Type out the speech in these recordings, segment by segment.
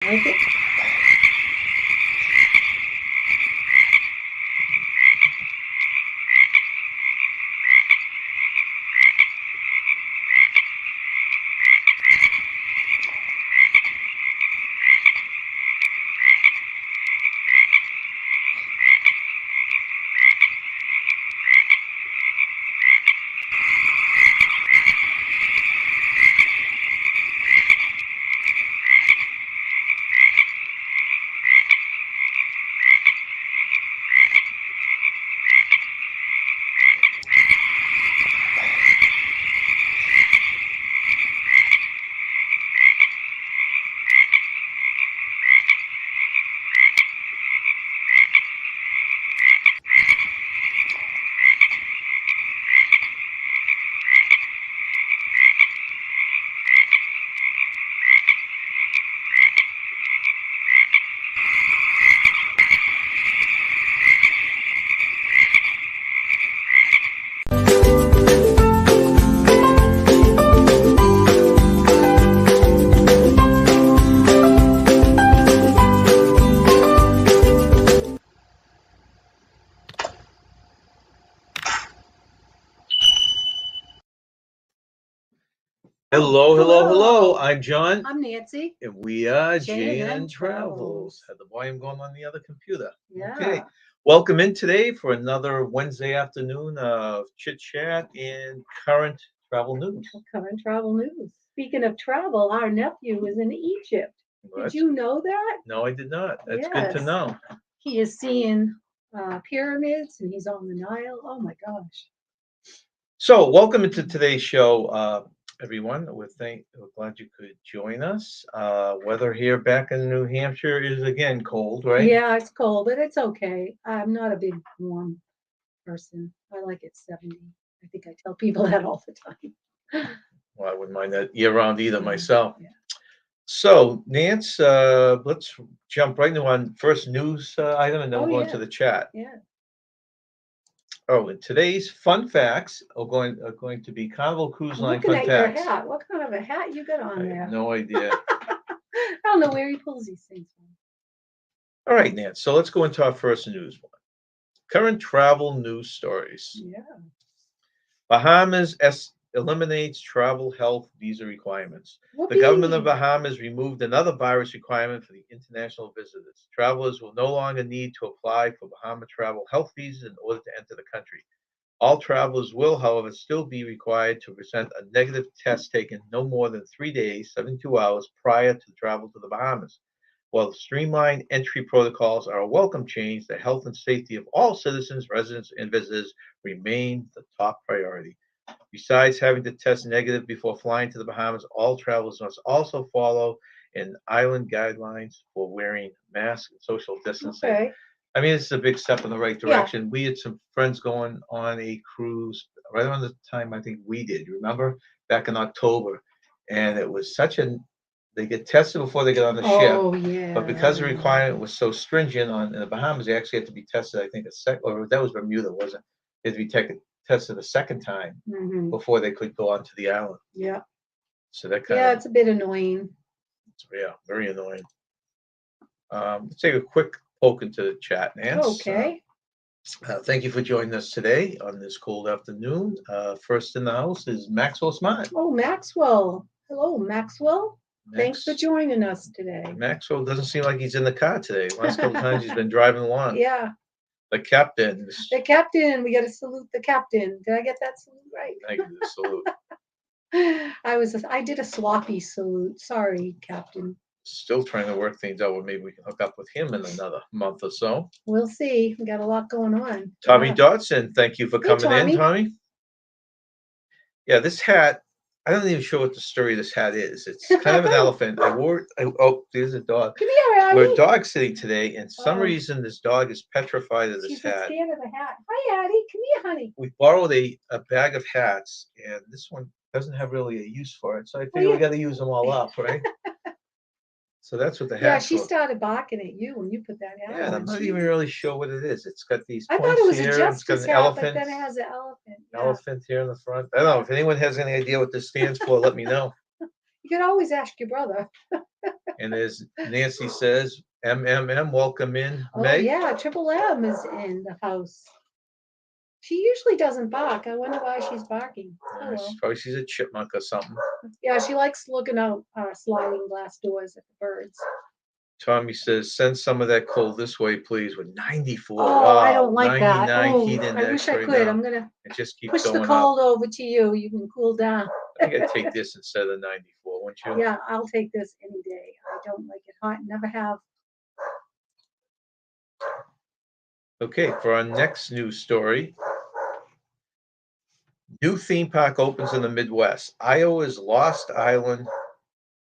Like it. Hello, hello, hello. I'm John, I'm Nancy. and we are J&N j&ntravels. Travels. Had the volume going on the other computer. Yeah. Okay. Welcome in today for another Wednesday afternoon of chit chat and current travel news. Current travel news. Speaking of travel, our nephew is in Egypt. Did you know that? No, I did not. That's good to Yes. know. He is seeing pyramids and he's on the Nile. Oh my gosh. So, welcome into today's show, everyone. We're glad you could join us. Weather here back in New Hampshire is again cold, right? Yeah, it's cold, but it's okay. I'm not a big warm person. I like it 70. I think I tell people that all the time. Well, I wouldn't mind that year round either Yeah, myself. yeah. So, Nance, let's jump right into one first news item, and then we'll go into the chat. Yeah. Oh, and today's fun facts are going to be Carnival Cruise I'm Line looking fun at your facts. hat. What kind of a hat you got on I there? have no idea. I don't know where he pulls these things from. All right, Nance. So let's go into our first news one. Current travel news stories. Yeah. Bahamas eliminates travel health visa requirements. The government of Bahamas removed another virus requirement for the international visitors. Travelers will no longer need to apply for Bahama travel health visas in order to enter the country. All travelers will, however, still be required to present a negative test taken no more than 3 days, 72 hours prior to travel to the Bahamas. While streamlined entry protocols are a welcome change, the health and safety of all citizens, residents, and visitors remain the top priority. Besides having to test negative before flying to the Bahamas, all travelers must also follow an island guidelines for wearing masks and social distancing. Okay. I mean, it's a big step in the right Yeah. direction. We had some friends going on a cruise right around the time I think we did. Remember back in October, and it was they get tested before they get on the ship. Oh yeah. But because the requirement was so stringent in the Bahamas, they actually had to be tested. I think or that was Bermuda, wasn't it? They had to be tested a second time before they could go onto the island. Yeah. So that it's a bit annoying. Yeah, very annoying. Let's take a quick poke into the chat, Nance. Okay. Thank you for joining us today on this cold afternoon. First in the house is Maxwell Smart. Oh, Maxwell. Hello, Maxwell. Thanks for joining us today. Maxwell doesn't seem like he's in the car today. Last couple times he's been driving along. Yeah. The captain. The captain. We got to salute the captain. Did I get that salute right? Thank you. Salute. I did a sloppy salute. Sorry, Captain. Still trying to work things out. Where maybe we can hook up with him in another month or so. We'll see. We got a lot going on. Tommy Dodson, thank you for coming in, Tommy. Yeah, this hat. I'm not even sure what the story of this hat is. It's kind of an elephant. I wore it. Oh, there's a dog. Come here, Addie. We're dog sitting today, and some reason this dog is petrified of this She's hat. scared of the hat. Hi, Addie. Come here, honey. We borrowed a bag of hats, and this one doesn't have really a use for it. So I figure we got to use them all up, right? So that's what the hat. Yeah, she started barking at you when you put that hat on. Yeah, I'm not even really sure what it is. It's got these I points thought it was here. a It's got justice an hat, elephant. but then it has an elephant. Elephant here in the front. I don't know if anyone has any idea what this stands for. Let me know. You could always ask your brother. And as Nancy says, MMM, welcome in, Oh Meg. yeah, Triple M is in the house. She usually doesn't bark. I wonder why she's barking. Oh well. Probably she's a chipmunk or something. Yeah, she likes looking out sliding glass doors at the birds. Tommy says, send some of that cold this way, please, with 94. Oh, I Wow, don't like that. 99 Oh, heat I index wish I right could. now. I'm gonna It just keeps push the going up. cold over to you. You can cool down. I think I'd take this instead of 94, wouldn't you? Yeah, I'll take this any day. I don't like it hot. Never have. Okay, for our next news story. New theme park opens in the Midwest. Iowa's Lost Island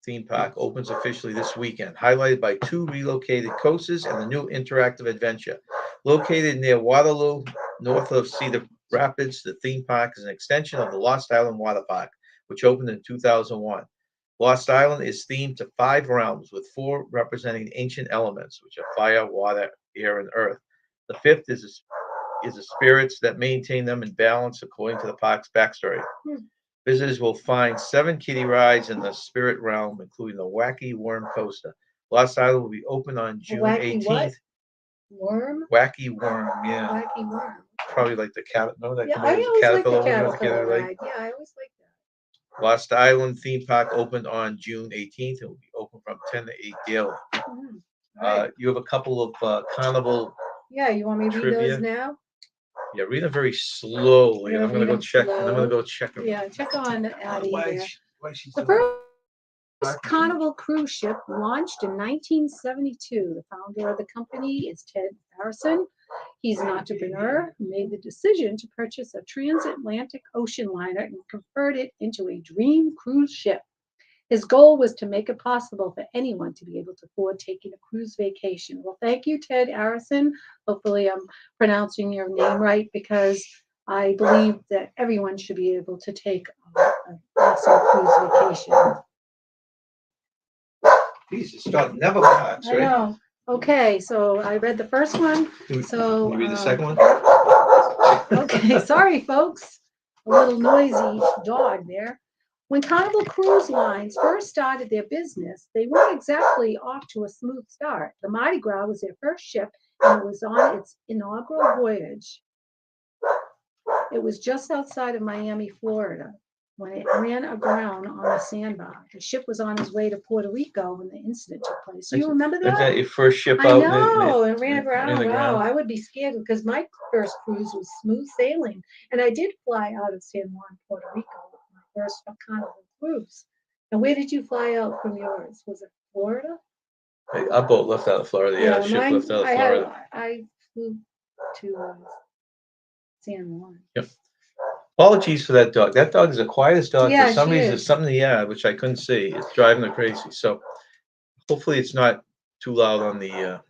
theme park opens officially this weekend, highlighted by 2 relocated coasters and the new interactive adventure. Located near Waterloo, north of Cedar Rapids, the theme park is an extension of the Lost Island Water Park, which opened in 2001. Lost Island is themed to 5 realms, with 4 representing ancient elements, which are fire, water, air, and earth. The 5th is the spirits that maintain them in balance according to the park's backstory. Visitors will find 7 kiddie rides in the spirit realm, including the Wacky Worm Coaster. Lost Island will be open on June Wacky what? 18th. Worm? Wacky Worm, yeah. Wacky worm. Probably like the cat. Remember that? Yeah, I always like the caterpillar caterpillar ride. Yeah, I always like that. Lost Island theme park opened on June 18th. It will be open from 10 to 8 daily. Right. You have a couple of Carnival. Yeah, you want me to read trivia. those now? Yeah, read them very slowly. Yeah, I'm gonna read go 'em check. slow. And I'm gonna go check them. Yeah, check on Addie there. Why she's The doing first Carnival cruise ship launched in 1972. The founder of the company is Ted Harrison. He's an entrepreneur who made the decision to purchase a transatlantic ocean liner and convert it into a dream cruise ship. His goal was to make it possible for anyone to be able to afford taking a cruise vacation. Well, thank you, Ted Harrison. Hopefully, I'm pronouncing your name right, because I believe that everyone should be able to take an awesome cruise vacation. Jesus, God never barks, I right? know. Okay, so I read the first one. So Can you read the second one? Okay, sorry, folks. A little noisy dog there. When Carnival Cruise Lines first started their business, they weren't exactly off to a smooth start. The Mardi Gras was their first ship, and it was on its inaugural voyage. It was just outside of Miami, Florida, when it ran aground on a sandbar. The ship was on its way to Puerto Rico when the incident took place. Do you remember Is that that? your first ship I out? know, it ran in around. the Wow, ground? I would be scared because my first cruise was smooth sailing, and I did fly out of San Juan, Puerto Rico, with my first Carnival cruise. And where did you fly out from yours? Was it Florida? Our boat left out of Florida. Yeah, the ship mine. left out of Florida. I flew to San Juan. Yep. Apologies for that dog. That dog is the quietest dog. Yeah, For some she reason, is. something, yeah, which I couldn't see. It's driving her crazy. So hopefully it's not too loud on the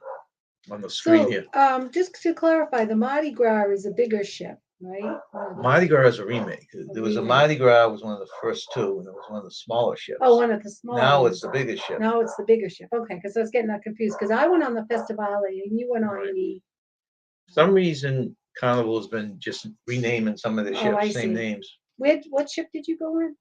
screen here. Just to clarify, the Mardi Gras is a bigger ship, right? Mardi Gras is a remake. There was a Mardi Gras was one of the first 2, and it was one of the smaller ships. Oh, one of the smaller. Now it's the biggest ship. Now it's the bigger ship. Okay, because I was getting that confused. Because I went on the Festivale and you went on Right. the. For some reason, Carnival has been just renaming some of the ships, I same see. names. What ship did you go in?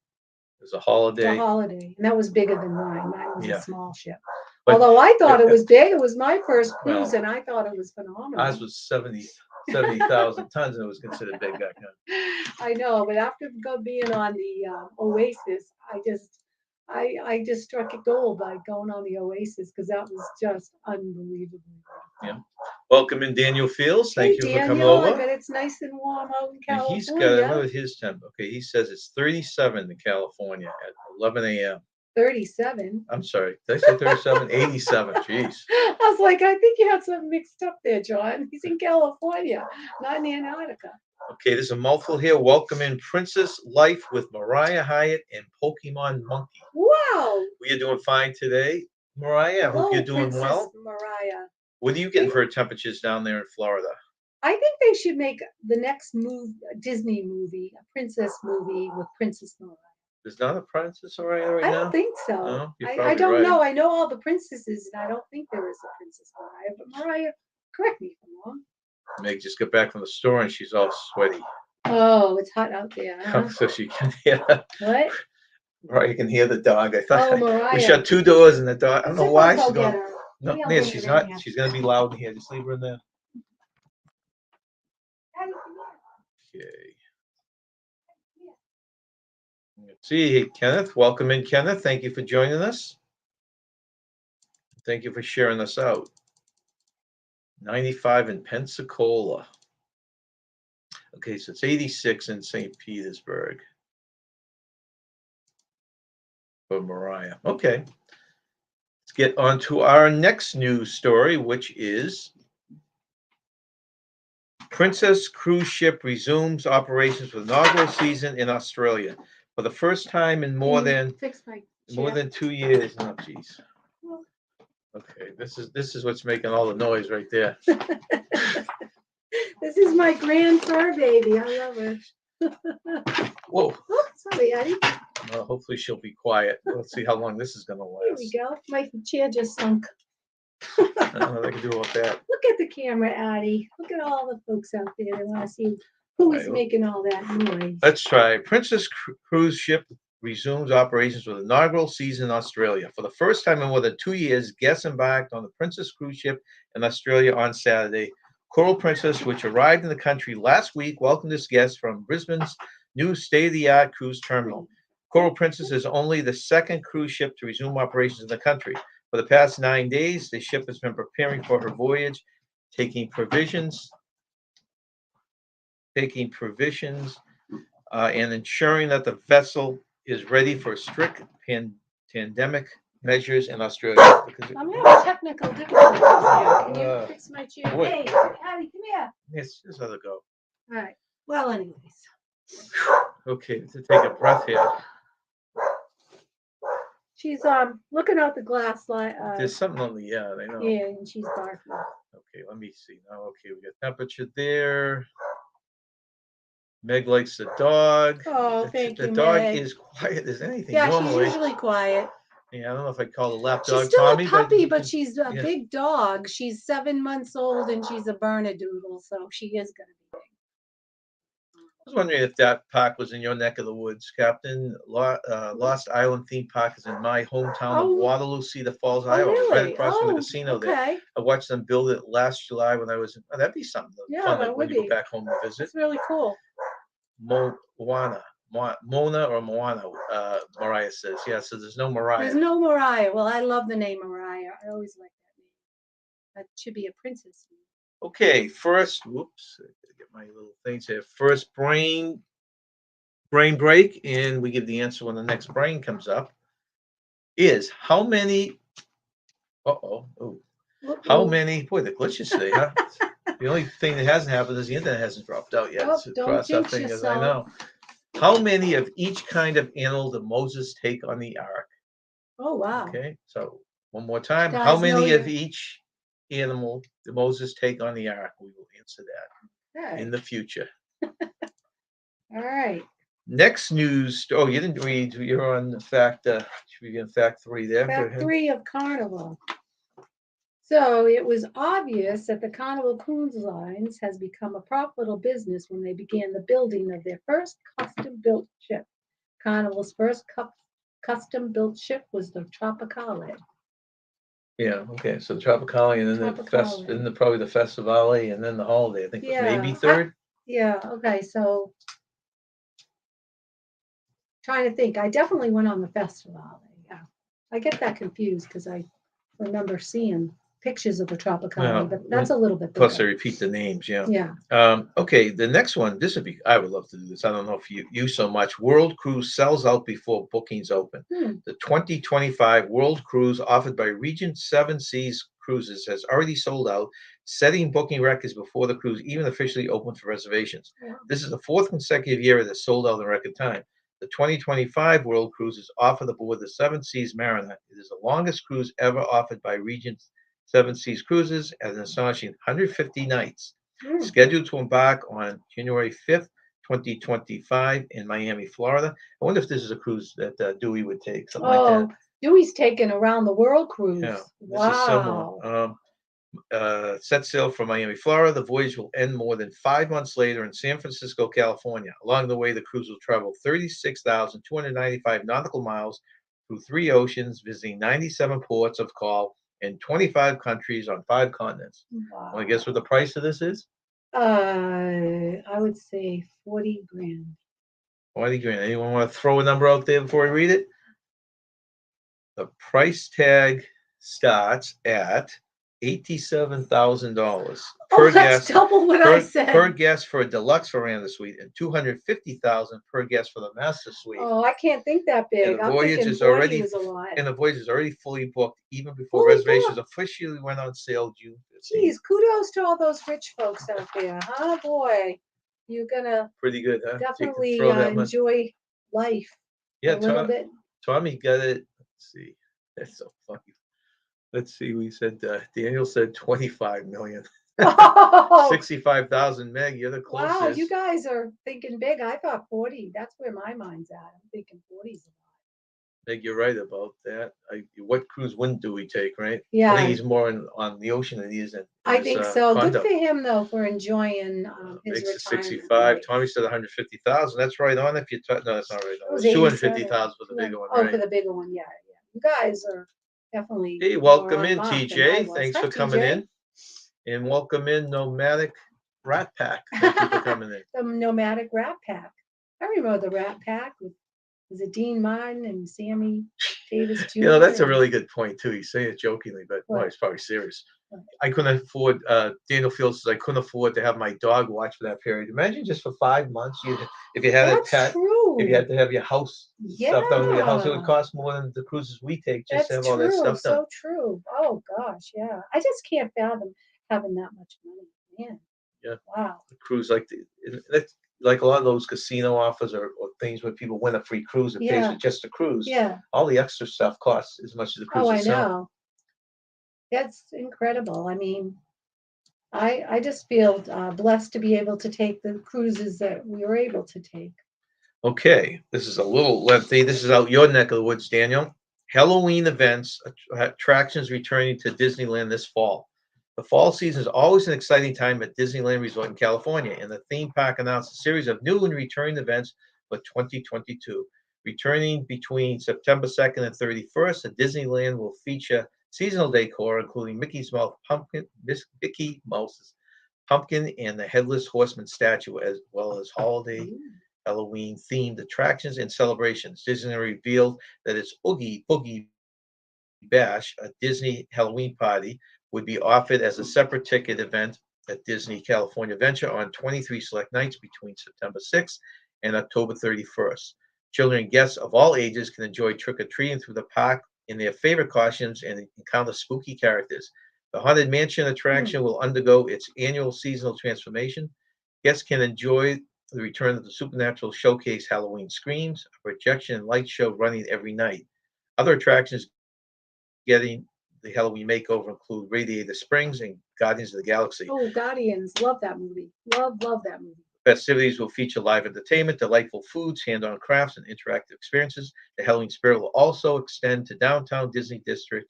There's a Holiday. The Holiday, and that was bigger than mine. Mine was Yeah. a small ship. But although I thought it was big. It was my first cruise, Well, and I thought it was phenomenal. Ours was 70,000 tons, and it was considered big back then. I know, but after being on the Oasis, I just struck it gold by going on the Oasis, because that was just unbelievable. Yeah. Welcome in, Daniel Fields. Thank you for coming over. I bet it's nice and warm out in And California. he's got, what was his temp? Okay, he says it's 37 in California at 11 a.m. 37. I'm sorry. Did I say 37? 87. Jeez. I was like, I think you had something mixed up there, John. He's in California, not in Antarctica. Okay, there's a mouthful here. Welcome in Princess Life with Mariah Hyatt and Pokemon Monkey. Wow. We are doing fine today. Mariah, I hope you're doing Princess well. Mariah. What are you getting for temperatures down there in Florida? I think they should make the next Disney movie, a princess movie with Princess Mariah. There's not a Princess Mariah right I now? don't think so. No, you're I probably don't right. know. I know all the princesses, and I don't think there is a Princess Mariah. But Mariah, correct me if I'm wrong. Meg just got back from the store and she's all sweaty. Oh, it's hot out there. Huh? So she can, yeah. What? Right, you can hear the dog. I Oh, thought we Mariah. shut 2 doors and the dog. I don't Let's know see if why I'll she's go get going. her. No, Maybe I'll yeah, bring she's her in not. here. She's gonna be loud in here. Just leave her in there. Addie, come here. Okay. Let's see, Kenneth. Welcome in, Kenneth. Thank you for joining us. Thank you for sharing us out. 95 in Pensacola. Okay, so it's 86 in St. Petersburg for Mariah. Okay. Let's get on to our next news story, which is Princess Cruise Ship resumes operations for the inaugural season in Australia for the first time in more Can you than fix my more chair? than 2 years. Oh, geez. Okay, this is what's making all the noise right there. This is my grand fur baby. I love her. Whoa. Oh, sorry, Addie. Well, hopefully she'll be quiet. Let's see how long this is going to Here we last. go. My chair just sunk. I don't know what I can do about that. Look at the camera, Addie. Look at all the folks out there. They want to see who is Right. making all that noise. Let's try. Princess Cruise Ship resumes operations with inaugural season in Australia. For the first time in more than 2 years, guests embarked on the Princess Cruise Ship in Australia on Saturday. Coral Princess, which arrived in the country last week, welcomed its guests from Brisbane's new state-of-the-art cruise terminal. Coral Princess is only the second cruise ship to resume operations in the country. For the past 9 days, the ship has been preparing for her voyage, taking provisions, and ensuring that the vessel is ready for strict pandemic measures in Australia. I'm having technical difficulties here. Can you fix my chair? boy. Hey, Addie, come here. Yes, just let it go. All right. Well, anyways. Okay, to take a breath here. She's looking out the glass light. There's something on the I know. Yeah, and she's barking. Okay, let me see now. Okay, we got temperature there. Meg likes the dog. Oh, The thank you, dog Meg. is quiet as anything Yeah, normally. she's usually quiet. Yeah, I don't know if I call the lap She's dog still Tommy, a puppy, but you she's a yeah. big dog. She's 7 months old and she's a Bernedoodle, so she is gonna be big. I was wondering if that park was in your neck of the woods, Captain. Lost Island Theme Park is in my hometown of Oh. Waterloo, Cedar Falls, Oh, Iowa, right really? across from the Oh, casino there. okay. I watched them build it last July when I was. Oh, that'd be something Yeah, fun that like when would you go be. back home to visit. It's really cool. Mona or Moana, Mariah says. Yeah, so there's no Mariah. There's no Mariah. Well, I love the name Mariah. I always like that name. That should be a princess name. Okay, first, whoops, I gotta get my little things here. First brain break, and we give the answer when the next brain comes up. Is how many? Oh, how many? Boy, the glitches today, huh? The only thing that hasn't happened is the internet hasn't dropped out yet. Oh, It's a don't cross-up jinx thing, as I yourself. know. How many of each kind of animal did Moses take on the ark? Oh, wow. Okay, so one more time. Guys, How many know of each animal did Moses take on the ark? We will answer that Okay. in the future. All right. Next news. Oh, you didn't read. You're on fact. Should we get fact 3 there? Fact 3 of Carnival. So it was obvious that the Carnival Cruise Lines has become a profitable business when they began the building of their first custom-built ship. Carnival's first custom-built ship was the Tropicale. Yeah. Okay. So the Tropicale, and then probably the Festivale, and then the holiday. I think was maybe third. Yeah. Okay. So trying to think. I definitely went on the Festivale. Yeah. I get that confused because I remember seeing pictures of the Tropicale, but that's a little bit Plus, they bigger. repeat the names. Yeah. Yeah. Okay. The next one. This would be. I would love to do this. I don't know if you so much. World Cruise sells out before bookings open. The 2025 World Cruise offered by Regent Seven Seas Cruises has already sold out, setting booking records before the cruise even officially opened for reservations. Yeah. This is the 4th consecutive year it has sold out in record time. The 2025 World Cruise is offered aboard the Seven Seas Mariner. It is the longest cruise ever offered by Regent Seven Seas Cruises at an astonishing 150 nights. Scheduled to embark on January 5th, 2025 in Miami, Florida. I wonder if this is a cruise that Dewey would take, something like that. Dewey's taken around the world cruise. Yeah, this wow. is similar. Set sail from Miami, Florida. The voyage will end more than 5 months later in San Francisco, California. Along the way, the cruise will travel 36,295 nautical miles through 3 oceans, visiting 97 ports of call in 25 countries on 5 continents. Want to guess what the price of this is? I would say 40 grand. 20 grand. Anyone want to throw a number out there before we read it? The price tag starts at $87,000 per Oh, that's guest. double what I Per said. guest for a deluxe veranda suite, and $250,000 per guest for the master suite. Oh, I can't think that And big. the I'm voyage thinking is 40 already is a lot. and the voyage is already fully booked even before Fully reservations booked. officially went on sale June 15th. Geez, kudos to all those rich folks out there. Huh, boy? You're gonna Pretty good, huh? So you can definitely throw that much. enjoy life Yeah, a little bit. Tommy got it. Let's see. That's so funny. Let's see. We said Daniel said 25 million. Oh, 65,000 meg. You're the wow, closest. you guys are thinking big. I thought 40. That's where my mind's at. I'm thinking 40's a lot. Meg, you're right about that. What cruise wouldn't do we take, right? I think Yeah, he's more on the ocean than he is in I his think so. Good condo. for him though for enjoying his Makes it retirement 65. life. Tommy said 150,000. That's right on. If you no, that's not right It on. was It's 87. 250,000 for the bigger one, Oh, right? for the bigger one, yeah, yeah. You guys are definitely Hey, more welcome on in, mark than I TJ. was. Thanks Hi, for coming TJ. in. And welcome in, Nomadic Rat Pack. Thank you for coming in. The Nomadic Rat Pack. I remember the Rat Pack with was it Dean Martin and Sammy Davis Jr. You know, that's a and really good point too. He's saying it jokingly, but well, what? he's probably serious. What? I couldn't afford. Daniel Fields says I couldn't afford to have my dog watch for that period. Imagine just for 5 months, if you had a That's pet, true. if you had to have your house stuff done with your house, it would Yeah, cost more than the cruises we take just to that's have all that true. stuff done. So true. Oh gosh, yeah. I just can't fathom having that much money. Man, Yeah, wow. the cruise that's like a lot of those casino offers or things where people win a free cruise. It pays Yeah, for just the cruise. yeah. All the extra stuff costs as much as the cruise Oh, I itself. know. That's incredible. I mean, I just feel blessed to be able to take the cruises that we were able to take. Okay, this is a little lengthy. This is out your neck of the woods, Daniel. Halloween events, attractions returning to Disneyland this fall. The fall season is always an exciting time at Disneyland Resort in California, and the theme park announced a series of new and returning events for 2022. Returning between September 2nd and 31st, the Disneyland will feature seasonal decor, including Mickey Mouse's pumpkin and the Headless Horseman statue, as well as holiday Ooh. Halloween themed attractions and celebrations. Disney revealed that its Oogie Boogie Bash, a Disney Halloween party, would be offered as a separate ticket event at Disney California Adventure on 23 select nights between September 6th and October 31st. Children and guests of all ages can enjoy trick or treating through the park in their favorite costumes and encounter spooky characters. The Haunted Mansion attraction will undergo its annual seasonal transformation. Guests can enjoy the return of the Supernatural Showcase Halloween Screams, a projection and light show running every night. Other attractions getting the Halloween makeover include Radiator Springs and Guardians of the Galaxy. Oh, Guardians. Love that movie. Love that movie. Festivities will feature live entertainment, delightful foods, hand-on crafts, and interactive experiences. The Halloween spirit will also extend to downtown Disney District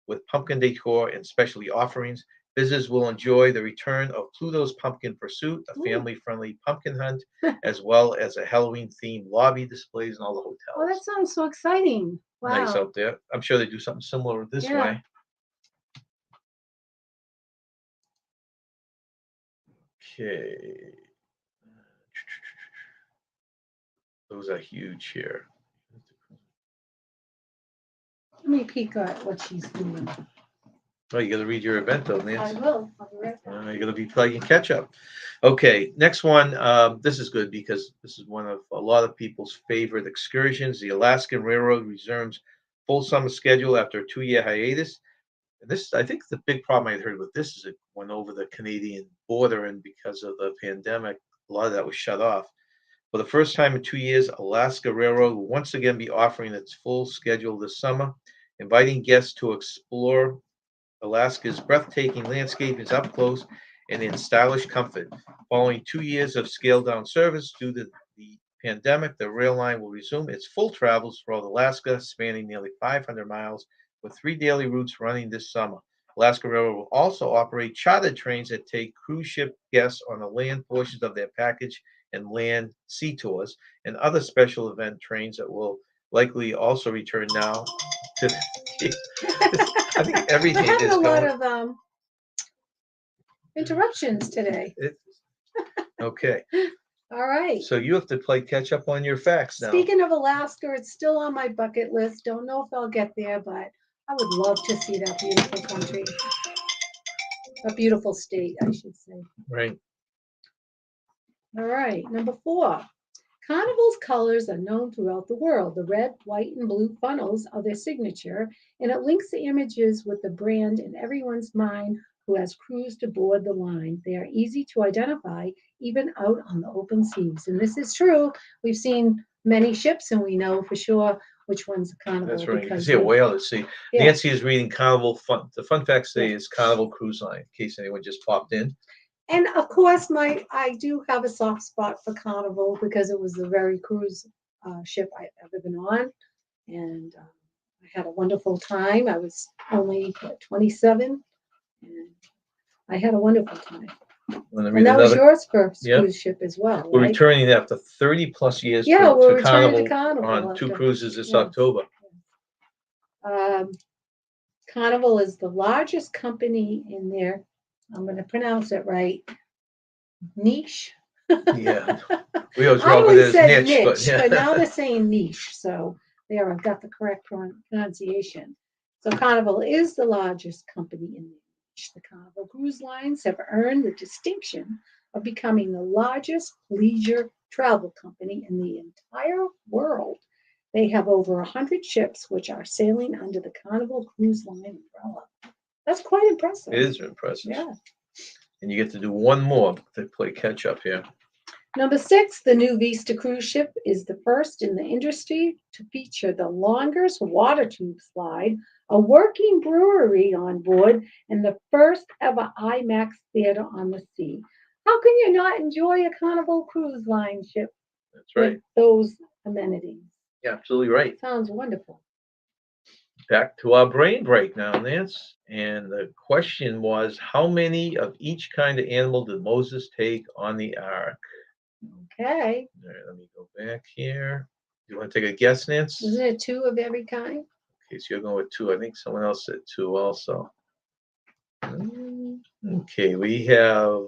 with pumpkin decor and specialty offerings. Visitors will enjoy the return of Pluto's Pumpkin Pursuit, a Ooh. family-friendly pumpkin hunt, as well as a Halloween-themed lobby displays in all the Oh, that hotels. sounds so exciting. Nice Wow. out there. I'm sure they do something similar this Yeah. way. Okay. Those are huge here. Let me peek at what she's doing. Oh, you got to read your event though, I Nancy. will. I'll be right back. You're going to be playing catch up. Okay, next one. This is good because this is one of a lot of people's favorite excursions. The Alaskan Railroad resumes full summer schedule after a 2-year hiatus. And this, I think, the big problem I heard with this is it went over the Canadian border, and because of the pandemic, a lot of that was shut off. For the first time in 2 years, Alaska Railroad will once again be offering its full schedule this summer, inviting guests to explore Alaska's breathtaking landscapes up close and in stylish comfort. Following 2 years of scaled down service due to the pandemic, the rail line will resume its full travels throughout Alaska, spanning nearly 500 miles, with 3 daily routes running this summer. Alaska Railroad will also operate chartered trains that take cruise ship guests on the land portions of their package and land sea tours, and other special event trains that will likely also return now to. I think We're everything having is a lot going. of interruptions today. Okay, All right. so you have to play catch up on your facts now. Speaking of Alaska, it's still on my bucket list. Don't know if I'll get there, but I would love to see that beautiful country. A beautiful state, I should say. Right. All right, number 4. Carnival's colors are known throughout the world. The red, white, and blue funnels are their signature, and it links the images with the brand in everyone's mind who has cruised aboard the line. They are easy to identify, even out on the open seas. And this is true. We've seen many ships, and we know for sure which one's a Carnival. That's right. You can because see a they- whale. Let's see. Yeah. Nancy is reading Carnival Fun. The fun fact today Yeah. is Carnival Cruise Line, in case anyone just popped in. And of course, I do have a soft spot for Carnival because it was the very cruise ship I've ever been on, and I had a wonderful time. I was only 27, and I had a wonderful time. And that was yours first cruise ship as well, We're right? returning after 30 plus years Yeah, we're to returning Carnival to Carnival on 2 after- cruises this yes. October. Carnival is the largest company in their, I'm going to pronounce it right, niche. Yeah. We always I wrong with always this said niche, niche, but, but now they're saying niche. So there, I've got the correct pronunciation. So Carnival is the largest company in the niche. The Carnival Cruise Lines have earned the distinction of becoming the largest leisure travel company in the entire world. They have over 100 ships which are sailing under the Carnival Cruise Line umbrella. That's quite impressive. it is impressive. Yeah. And you get to do one more to play catch up here. Number 6, the new Vista cruise ship is the first in the industry to feature the longest water tube slide, a working brewery on board, and the first ever IMAX theater on the sea. How can you not enjoy a Carnival Cruise Line ship That's right. with those amenities? Yeah, absolutely right. Sounds wonderful. Back to our brain break now, Nance. And the question was, how many of each kind of animal did Moses take on the ark? Okay. All right, let me go back here. You want to take a guess, Nance? Isn't it 2 of every kind? Okay, so you're going with 2. I think someone else said 2 also. Okay, we have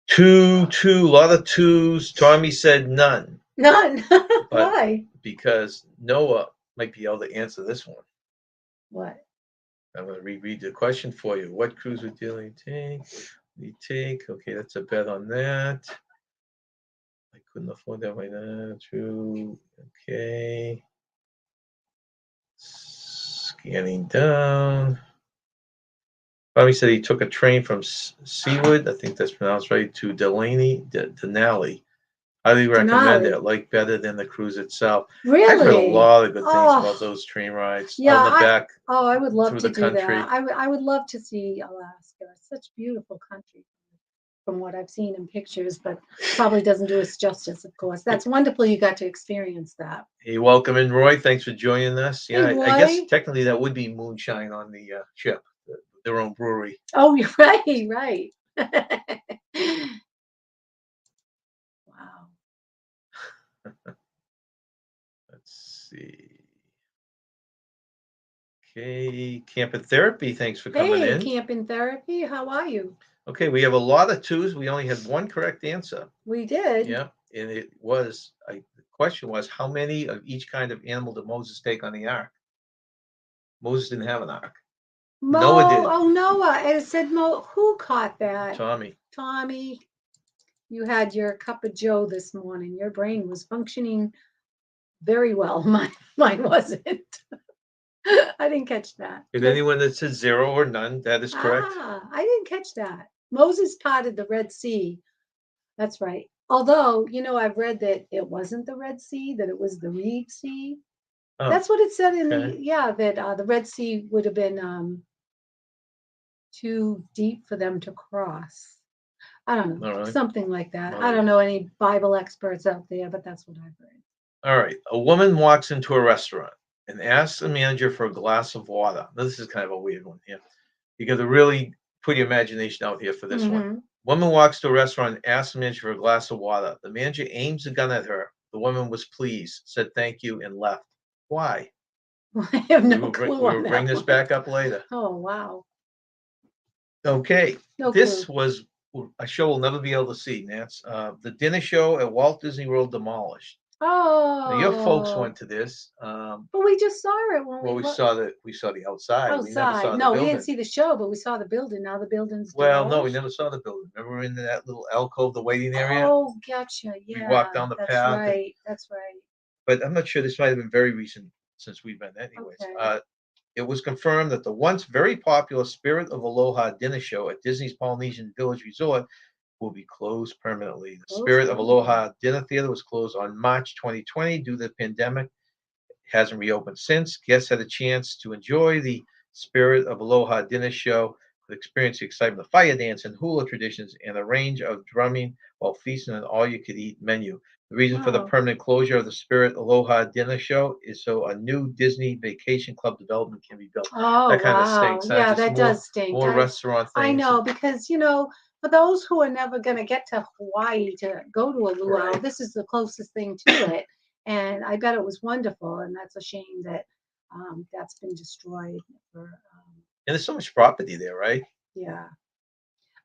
2, a lot of 2s. Tommy said none. None. Why? Because Noah might be able to answer this one. What? I'm going to reread the question for you. What cruise would you take? Okay, that's a bet on that. I couldn't afford that right now. True. Okay. Scanning down. Bobby said he took a train from Seawood, I think that's pronounced right, to Denali. Highly recommend it. Like better than the cruise itself. Really? I've heard a lot of good things about those train rides. Yeah, on the back. I would love through to the do country. that. I would love to see Alaska. It's such a beautiful country from what I've seen in pictures, but probably doesn't do us justice, of course. That's wonderful you got to experience that. Hey, welcome in, Roy. Thanks for joining us. Yeah, Hey, I guess Roy. technically that would be moonshine on the ship, their own brewery. Oh, you're right, right. Wow. Let's see. Okay, Camp and Therapy, thanks for coming Hey, in. Camp and Therapy, how are you? Okay, we have a lot of 2s. We only had one correct answer. We did. Yeah, and it was, the question was, how many of each kind of animal did Moses take on the ark? Moses didn't have an ark. Noah did. Oh, Noah. And it said who caught that? Tommy. Tommy, you had your cup of joe this morning. Your brain was functioning very well. Mine wasn't. I didn't catch that. And anyone that said 0 or none, that is correct. I didn't catch that. Moses parted the Red Sea. That's right. Although, I've read that it wasn't the Red Sea, that it was the Reed Sea. Oh, that's what it said in okay. that the Red Sea would have been too deep for them to cross. I don't know, All right. something like that. All I don't know any Bible experts out there, but that's what I've read. All right. A woman walks into a restaurant. and asks the manager for a glass of water. Now, this is kind of a weird one here. You got to really put your imagination out here for this one. Mm-hmm. Woman walks to a restaurant and asks the manager for a glass of water. The manager aims a gun at her. The woman was pleased, said thank you, and left. Why? I have no clue We on will that bring this one. back up later. Oh, wow. Okay, No this clue. was a show we'll never be able to see, Nance. The dinner show at Walt Disney World Demolished. Now, your folks Oh, went to this. but we just saw it when Well, we looked we saw the outside. We never outside. saw the No, we didn't building. see the show, but we saw the building. Now the building's Well, no, we demolished. never saw the building. Remember in that little alcove, the waiting area? Oh, gotcha. We Yeah, walked down the that's path. right. That's right. But I'm not sure. This might have been very recent since we've been. Anyways, Okay. it was confirmed that the once very popular Spirit of Aloha dinner show at Disney's Polynesian Village Resort will be closed permanently. The Close Spirit of permanently. Aloha Dinner Theater was closed on March 2020 due to the pandemic. It hasn't reopened since. Guests had a chance to enjoy the Spirit of Aloha dinner show, could experience the excitement of fire dance and hula traditions and a range of drumming while feasting on an all-you-could-eat menu. The reason for the Wow. permanent closure of the Spirit Aloha dinner show is so a new Disney Vacation Club development can be built. Oh, That kind of wow. stinks. Yeah, Just that does stink. more restaurant I things. know because, for those who are never going to get to Hawaii to go to a luau, Right. this is the closest thing to it. And I bet it was wonderful. And that's a shame that that's been destroyed. And there's so much property there, right? Yeah.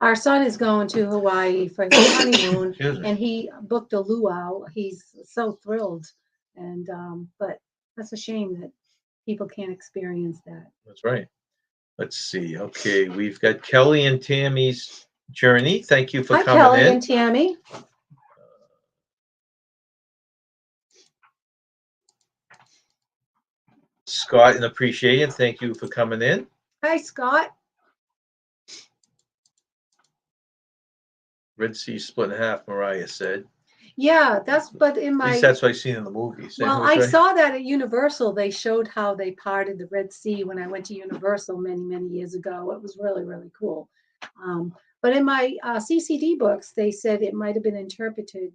Our son is going to Hawaii for his honeymoon, Excuse me. and he booked a luau. He's so thrilled. And, but that's a shame that people can't experience that. That's right. Let's see. Okay, we've got Kelly and Tammy's journey. Thank you for Hi, coming Kelly in. and Tammy. Scott and Appreciation, thank you for coming in. Hi, Scott. Red Sea split in half, Mariah said. Yeah, but in At least my that's what I seen in the movies. well, I saw that at Universal. They showed how they parted the Red Sea when I went to Universal many, many years ago. It was really, really cool. But in my CCD books, they said it might have been interpreted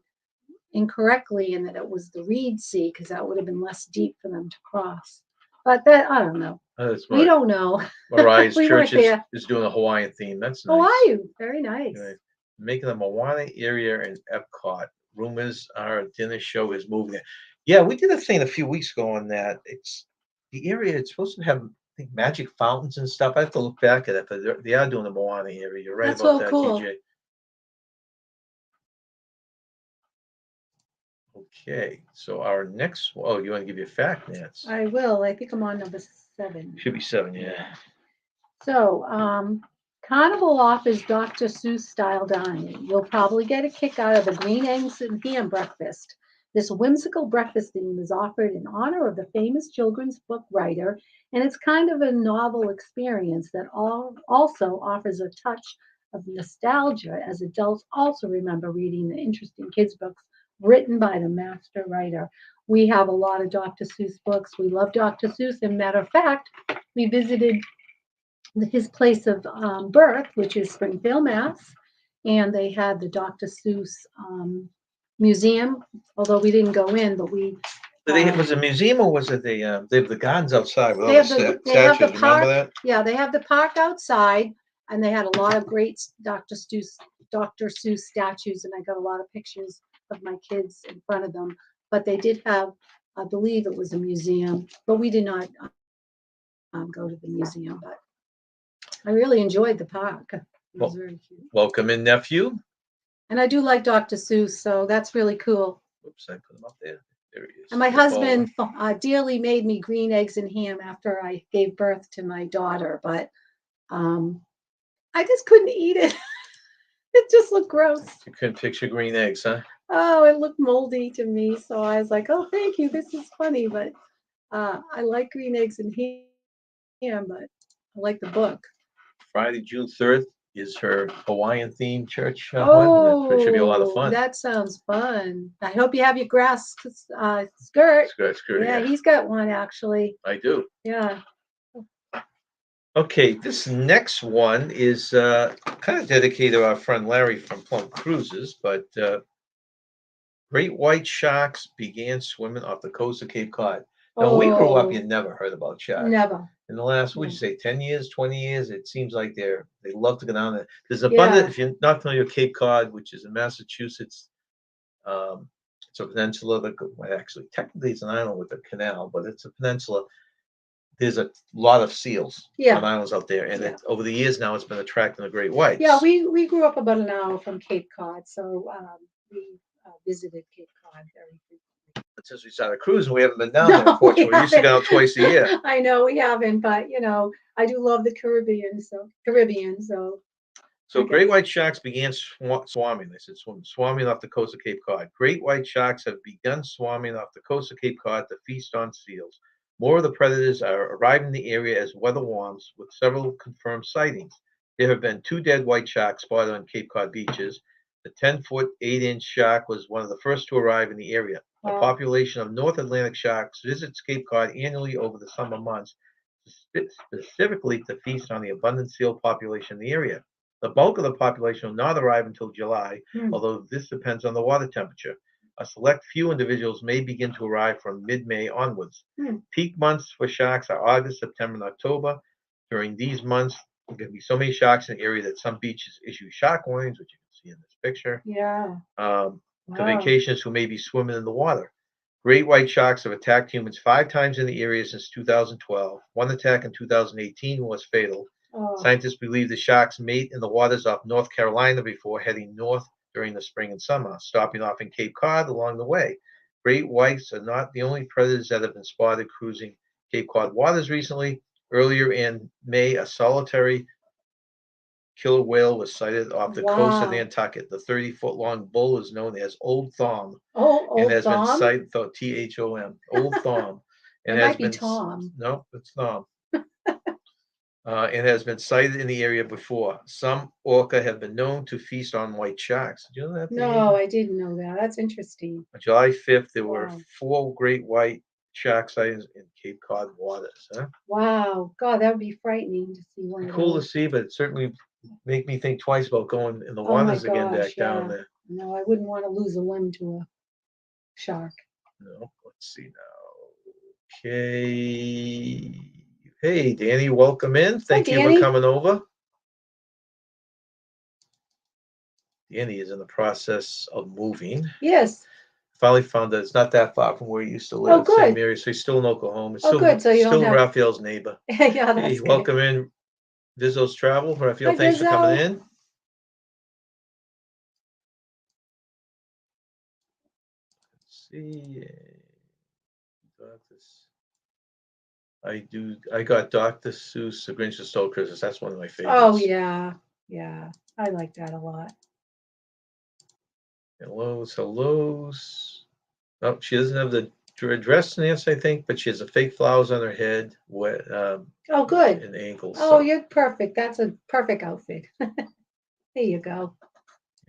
incorrectly and that it was the Reed Sea because that would have been less deep for them to cross. But that I don't know. That's We don't know. Mariah's We church weren't there. is doing a Hawaiian theme. That's nice. Hawaii, very nice. Right. Making the Moana area in Epcot. Rumors are a dinner show is moving there. Yeah, we did a thing a few weeks ago on that. It's the area. It's supposed to have, I think, magic fountains and stuff. I have to look back at it, but they are doing the Moana area. You're right That's about so that, cool. TJ. Okay, so our next. Oh, you want to give you a fact, Nance? I will. I think I'm on number 7. Should be 7, yeah. So, Carnival offers Dr. Seuss style dining. You'll probably get a kick out of the green eggs and ham breakfast. This whimsical breakfast theme is offered in honor of the famous children's book writer, and it's kind of a novel experience that also offers a touch of nostalgia as adults also remember reading the interesting kids' books written by the master writer. We have a lot of Dr. Seuss books. We love Dr. Seuss. And matter of fact, we visited his place of birth, which is Springfield, Mass. And they had the Dr. Seuss museum, although we didn't go in, but we. Was it a museum or was it they have the gardens outside with all They have the they have the statues? park. Remember that? Yeah, they have the park outside, and they had a lot of great Dr. Seuss statues, and I got a lot of pictures of my kids in front of them. But they did have, I believe it was a museum, but we did not go to the museum. But I really enjoyed the park. It was very cute. Welcome in, nephew. And I do like Dr. Seuss, so that's really cool. Oops, I put him up there. There he is. And my husband dearly made me green eggs and ham after I gave birth to my daughter, but I just couldn't eat it. It just looked gross. You couldn't picture green eggs, huh? Oh, it looked moldy to me. So I was like, oh, thank you. This is funny. But I like green eggs and ham, but I like the book. Friday, June 3rd is her Hawaiian themed church. Oh, it should be a lot of fun. That sounds fun. I hope you have your grass skirt. Skirt, Yeah, he's got one actually. I do. Yeah. Okay, this next one is kind of dedicated to our friend Larry from Plum Cruises, but great white sharks began swimming off the coast of Cape Cod. Now, when we grew up, Oh, you never heard about sharks. never. In the last, would No. you say, 10 years, 20 years, it seems like they love to go down there. There's abundant, Yeah. if you're not familiar with Cape Cod, which is in Massachusetts, um, it's a peninsula that, well, actually, technically it's an island with a canal, but it's a peninsula. There's a lot of seals Yeah. on islands out there, and Yeah. over the years now, it's been attracting the great whites. Yeah, we grew up about an hour from Cape Cod, so we visited Cape Cod very frequently. But since we started cruising, we haven't been down there, No, we unfortunately. We used to go out twice a year. haven't. I know we haven't, but I do love the Caribbean, so So I great guess. white sharks began swarming. They said swarming off the coast of Cape Cod. Great white sharks have begun swarming off the coast of Cape Cod to feast on seals. More of the predators are arriving in the area as weather warms, with several confirmed sightings. There have been 2 dead white sharks spotted on Cape Cod beaches. The 10-foot, 8-inch shark was one of the first to arrive in the area. A Wow. population of North Atlantic sharks visits Cape Cod annually over the summer months, specifically to feast on the abundant seal population in the area. The bulk of the population will not arrive until July, although this depends on the water temperature. A select few individuals may begin to arrive from mid-May onwards. Peak months for sharks are August, September, and October. During these months, there can be so many sharks in the area that some beaches issue shark warnings, which you can see in this picture, Yeah. to Wow. vacationers who may be swimming in the water. Great white sharks have attacked humans 5 times in the area since 2012. One attack in 2018 was fatal. Oh, Scientists believe the sharks mate in the waters off North Carolina before heading north during the spring and summer, stopping off in Cape Cod along the way. Great whites are not the only predators that have been spotted cruising Cape Cod waters recently. Earlier in May, a solitary killer whale was sighted off the coast of wow. Nantucket. The 30-foot-long bull is known as Old Thom Oh, and Old has been Thom? sighted, Thom, Old Thom, and It has might be been, Tom. no, it's Thom. And has been sighted in the area before. Some orca have been known to feast on white sharks. Did you know that? No, I didn't know that. That's interesting. On July 5th, there were Wow. 4 great white shark sightings in Cape Cod waters. Huh? Wow. God, that would be frightening to see one of Cool to those. see, but it certainly make me think twice about going in the Oh my waters again gosh, back down yeah. there. No, I wouldn't want to lose a limb to a shark. No, let's see now. Okay. Hey, Danny, welcome in. Hi, Thank you for Danny. coming over. Danny is in the process of moving. Yes. Finally found that it's not that far from where he used to Oh, live, same good. area. So he's still in Oklahoma. It's Oh, good. So you don't still have. Raphael's neighbor. Yeah, Hey, that's good. welcome in, Vizzo's Travel. Raphael, Hi, thanks for coming Vizzo. in. Let's see. I got Dr. Seuss, The Grinch That Stole Christmas. That's one of my favorites. Oh, yeah. Yeah. I like that a lot. Hellos. Oh, she doesn't have the dress, Nancy, I think, but she has a fake flowers on her head, Oh, good. and ankles. Oh, So, you're perfect. That's a perfect outfit. There you go.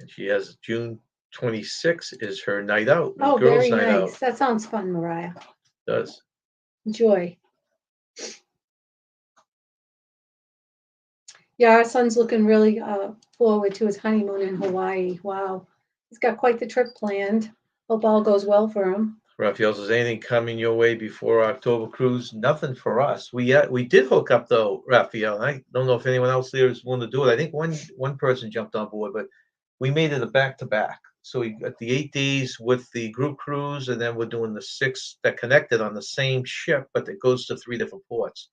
and she has June 26th is her night out, Oh, girls' very night nice. out. That sounds fun, Mariah. Does. Enjoy. Yeah, our son's looking really forward to his honeymoon in Hawaii. Wow. He's got quite the trip planned. Hope all goes well for him. Raphael says, anything coming your way before October cruise? Nothing for us. We did hook up though, Raphael. I don't know if anyone else there is willing to do it. I think one person jumped on board, but we made it a back-to-back. So we got the 8 days with the group cruise, and then we're doing the 6 that connected on the same ship, but it goes to 3 different ports.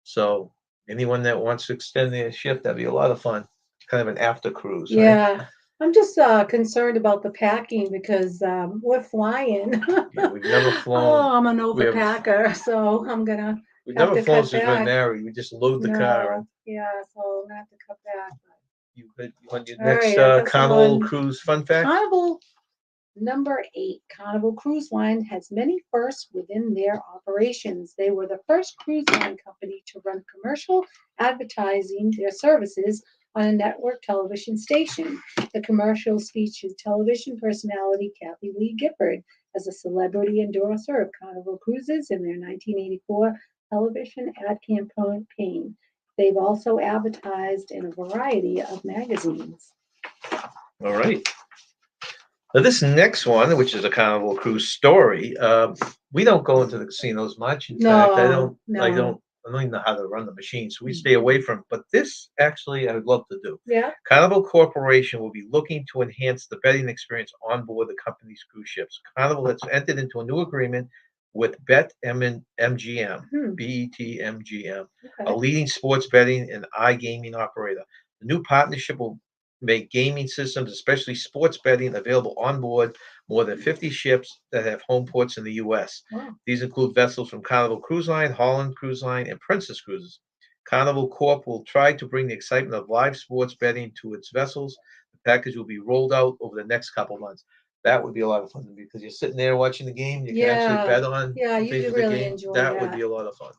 So anyone that wants to extend their ship, that'd be a lot of fun. Kind of an after cruise. Yeah. Right? I'm just concerned about the packing because we're flying. Yeah, we've never flown. Oh, I'm an We haven't- overpacker, so I'm gonna We've have never to flown cut since we've been back. married. We just load the car. And No, yeah, so I'm gonna have to cut back. you want your All next right, I guess I'm Carnival on Cruise fun fact? Carnival number 8. Carnival Cruise Line has many firsts within their operations. They were the first cruise line company to run commercial advertising their services on a network television station. The commercials featured television personality Kathy Lee Gifford as a celebrity endorser of Carnival Cruises in their 1984 television ad campaign. They've also advertised in a variety of magazines. All right. Now, this next one, which is a Carnival Cruise story, we don't go into the casinos much. In fact, I No, don't even know how to run the machine, so we stay away from it. But this, actually, I would love to do. Yeah. Carnival Corporation will be looking to enhance the betting experience on board the company's cruise ships. Carnival has entered into a new agreement with BetMGM, BETMGM, a Okay. leading sports betting and iGaming operator. The new partnership will make gaming systems, especially sports betting, available on board more than 50 ships that have home ports in the U.S. Wow. These include vessels from Carnival Cruise Line, Holland Cruise Line, and Princess Cruises. Carnival Corp will try to bring the excitement of live sports betting to its vessels. The package will be rolled out over the next couple months. That would be a lot of fun because you're sitting there watching the game. You can actually Yeah. bet on Yeah, things you with the really game. enjoy That would that. be a lot of fun.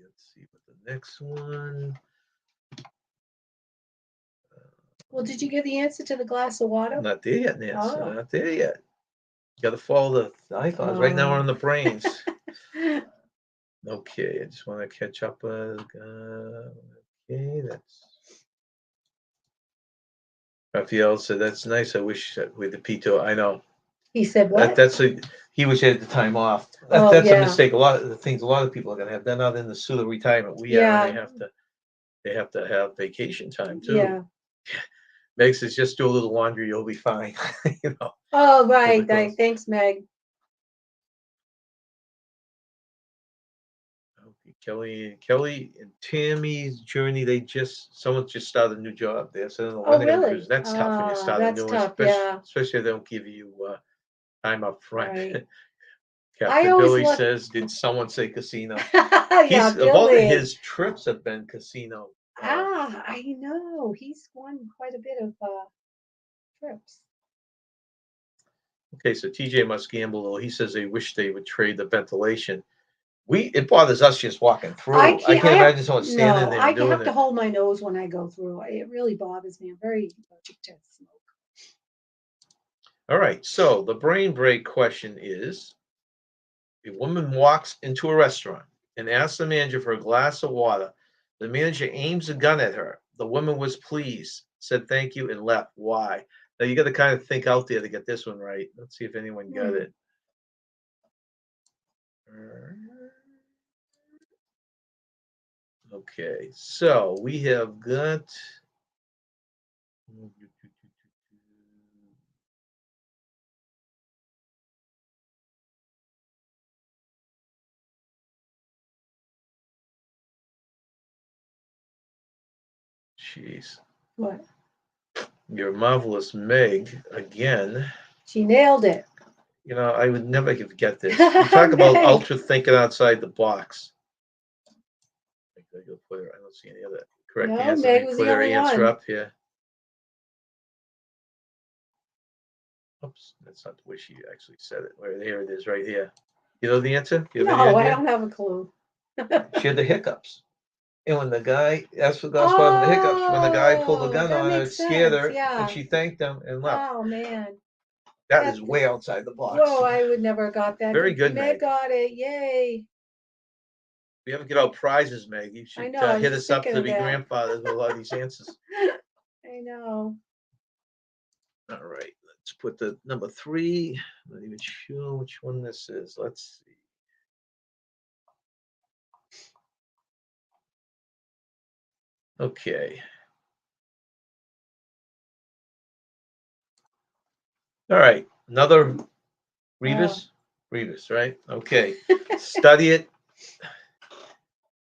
Let's see what the next one. Well, did you get the answer to the glass of water? Not there yet, Nancy. Oh. Not there yet. Got to follow the icons. Right now we're on the brains. Okay, I just want to catch up. Okay, that's Raphael said that's nice. I wish that with the Pito. I know He said what? that's a he wish he had the time off. Oh, That's a yeah. mistake. A lot of the things a lot of people are gonna have. They're not in the suit of retirement. We are, and Yeah. they have to have vacation time too. Yeah. Meg says just do a little laundry, you'll be fine. You know. Oh, right. Typical. Thanks, Meg. Kelly and Tammy's journey. Someone just started a new job there. So Oh, when they're gonna really? cruise, that's tough when you start a That's new one, tough. Yeah. especially if they don't give you time up front. Right. I Captain always Billy look. says, "Did someone say casino?" Yeah, He's of all of Billy. his trips have been casino. I know. He's won quite a bit of trips. Okay, so TJ must gamble though. He says they wish they would trade the ventilation. It bothers us just walking through. I can't imagine someone standing there I doing have to it. hold my nose when I go through. It really bothers me. I'm very allergic to smoke. All right, so the brain break question is: a woman walks into a restaurant and asks the manager for a glass of water. The manager aims a gun at her. The woman was pleased, said thank you, and left. Why? Now you got to kind of think out there to get this one right. Let's see if anyone got it. Okay, so we have got. Jeez. What? Your marvelous Meg again. She nailed it. You know, I would never get this. You talk about Meg. ultra thinking outside the box. I don't see any other correct No, answer. Meg was Put the her only answer one. up here. Oops, that's not the way she actually said it. Where here it is, right here. You know the answer? You have any No, I idea? don't have a clue. She had the hiccups. And when the guy asked for glass water for the hiccups, when the guy pulled the Oh, gun that on her, it makes scared sense. her, and Yeah. she thanked him and left. Oh man. That That is way outside the box. Whoa, I would never got that. Very good, Meg Meg. got it. Yay. We haven't get out prizes, Meg. You I should know. I was hit just us up thinking to of be that. grandfathers with a lot of these answers. I know. All right, let's put the number 3. I'm not even sure which one this is. Let's see. Okay. All right, another Revis. Revis, right? Okay. Study it,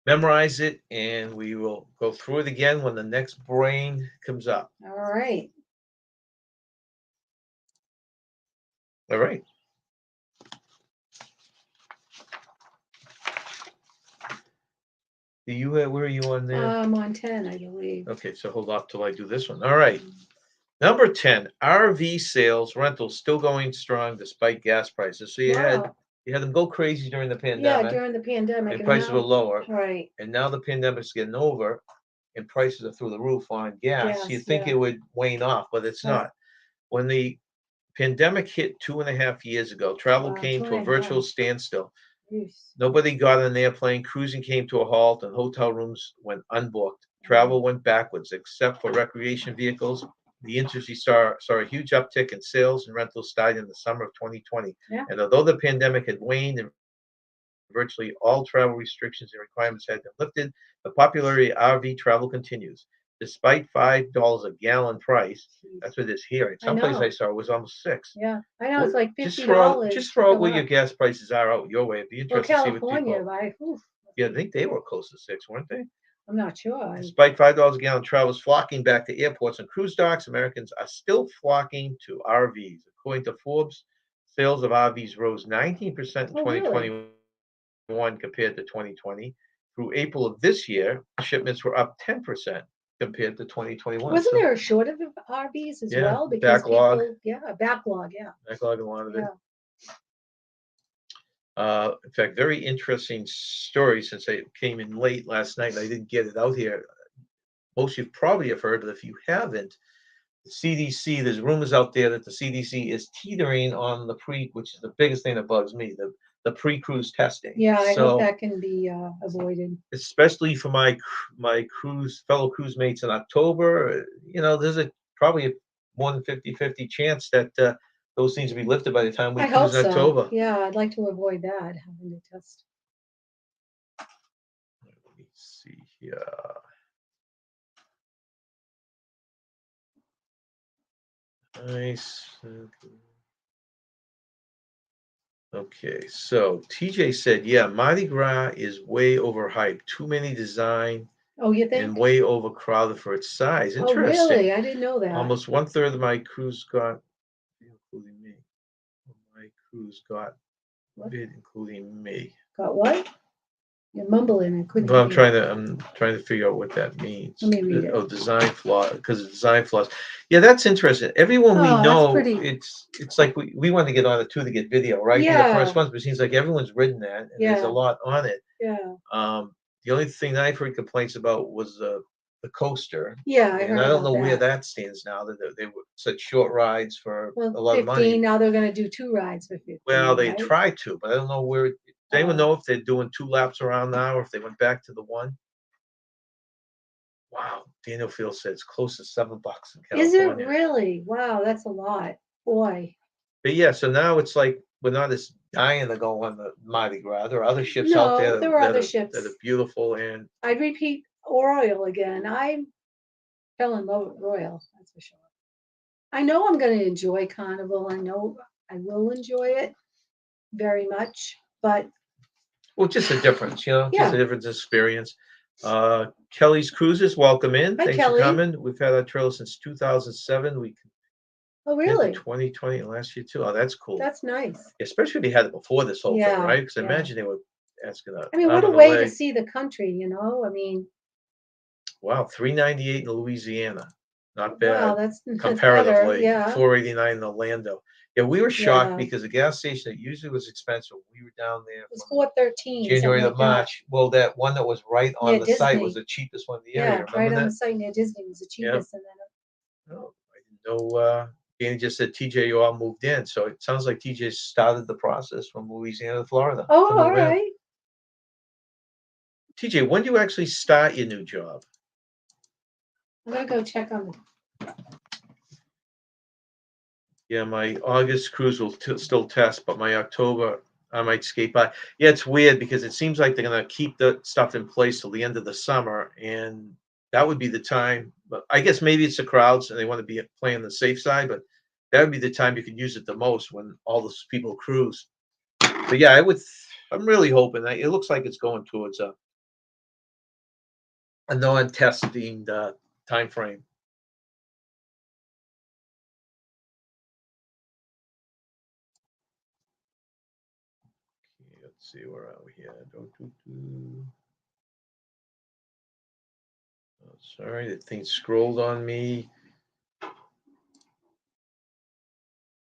memorize it, and we will go through it again when the next brain comes up. All right. All right. Where are you on there? I'm on 10, I believe. Okay, so hold off till I do this one. All right. Number 10, RV sales rentals still going strong despite gas prices. So you had them go crazy during the pandemic. Yeah, during the pandemic. And prices were lower. Right. And now the pandemic's getting over and prices are through the roof on gas. You'd think it would wane off, but it's not. When the pandemic hit 2.5 years ago, travel came to a virtual standstill. Nobody got on an airplane, cruising came to a halt, and hotel rooms went unbooked. travel went backwards, except for recreation vehicles. The industry saw a huge uptick in sales and rentals starting in the summer of 2020. Yeah. And although the pandemic had waned and virtually all travel restrictions and requirements had been lifted, the popularity of RV travel continues. Despite $5 a gallon price, that's what it is here. In I some places know. I saw it was almost $6. Yeah, I know, it's like Just $50. throw out what going your up. gas prices are out your way. It'd be Well, interesting to see what California, people. oof, Yeah, I think they were close to 6, weren't they? I'm not sure. Despite $5 a gallon, travelers flocking back to airports and cruise docks, Americans are still flocking to RVs. According to Forbes, sales of RVs rose 19% in Oh, really? 2021 compared to 2020. Through April of this year, shipments were up 10% compared to 2021. Wasn't So, there a shortage of RVs as yeah, well? Because backlog. people, backlog, yeah. Backlog a lot of it. Yeah. In fact, very interesting story since I came in late last night and I didn't get it out here. Most of you probably have heard, but if you haven't, the CDC, there's rumors out there that the CDC is teetering on which is the biggest thing that bugs me, the pre-cruise testing. Yeah, I So, hope that can be avoided. especially for my fellow cruise mates in October, there's probably more than 50-50 chance that those things will be lifted by the time we I hope cruise in so. October. Yeah, I'd like to avoid that, having to test. Let me see here. Nice. Okay, so TJ said, yeah, Mardi Gras is way overhyped. Too many design Oh, you and think? way overcrowded for its size. Oh, Interesting. really? I didn't know that. Almost 1/3 of my cruise got, including me. My cruise got What? bid, including me. Got what? You're mumbling. I couldn't But I'm hear. trying to figure out what that means. Let me read it. Oh, design flaw, because of design flaws. Yeah, that's interesting. Everyone we Oh, that's know, pretty. it's like we want to get on it too to get video, right? We're the Yeah. first ones, but it seems like everyone's ridden that, and there's a Yeah. lot on it. Yeah. The only thing that I've heard complaints about was the coaster, Yeah, I and heard I don't about know where that. that stands now. That they were such short rides for a Well, lot of 15, money. now they're gonna do 2 rides for 15, Well, they right? try to, but I don't know where. Does anyone know if they're doing 2 laps around now, or if they went back to the one? Wow, Daniel Field said it's close to $7 in Is it California. really? Wow, that's a lot. Boy. But yeah, so now it's like we're not as dying to go on the Mardi Gras. There are other ships out there No, there were other that ships. are beautiful, and I'd repeat Royal again. I fell in love with Royal, that's for sure. I know I'm gonna enjoy Carnival. I know I will enjoy it very much, but well, just a difference, just yeah. a different experience. Kelly's Cruises, welcome in. Hi, Thanks Kelly. for coming. We've had our trail since 2007. We Oh, did really? 2020 and last year too. Oh, that's cool. That's nice. Especially if they had it before this whole thing, Yeah, right? Because I yeah. imagine they were asking I mean, what a way to see the country, I mean, Wow, $3.98 in Louisiana. Not wow, bad that's better. comparatively. Yeah, $4.89 in Orlando. Yeah, we were shocked yeah. because the gas station that usually was expensive, we were down there It was from $4.13, January something to like that. March. Well, that one that was right on Near the site was Disney. the cheapest one in the Yeah, area. right Remember on the that? site near Disney was the Yeah. cheapest, and then Oh, I didn't know. Danny just said TJ, you all moved in. So it sounds like TJ started the process from Louisiana to Florida. to oh, all move in. right. TJ, when do you actually start your new job? I'm gonna go check on Yeah, my August cruise will still test, but my October I might skate by. Yeah, it's weird because it seems like they're gonna keep the stuff in place till the end of the summer, and that would be the time. But I guess maybe it's the crowds and they want to be playing the safe side, but that would be the time you could use it the most when all those people cruise. But yeah, I'm really hoping that it looks like it's going towards a non-testing time frame. Okay, let's see, where are we here? Oh, sorry, the thing scrolled on me.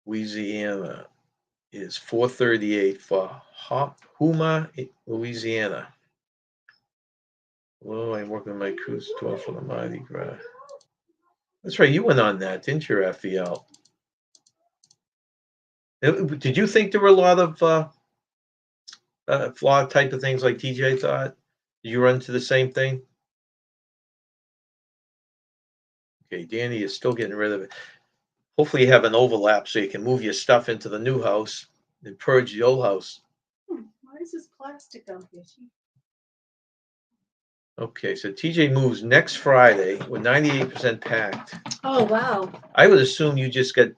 Louisiana is 438 for Houma, Louisiana. Hello, I'm working my cruise tour for the Mardi Gras. That's right, you went on that, didn't you, Raphael? Did you think there were a lot of flawed type of things like TJ thought? Did you run into the same thing? Okay, Danny is still getting rid of it. Hopefully you have an overlap so you can move your stuff into the new house and purge the old house. Why is this plastic on here? Okay, so TJ moves next Friday. We're 98% packed. Oh, wow. I would assume you just get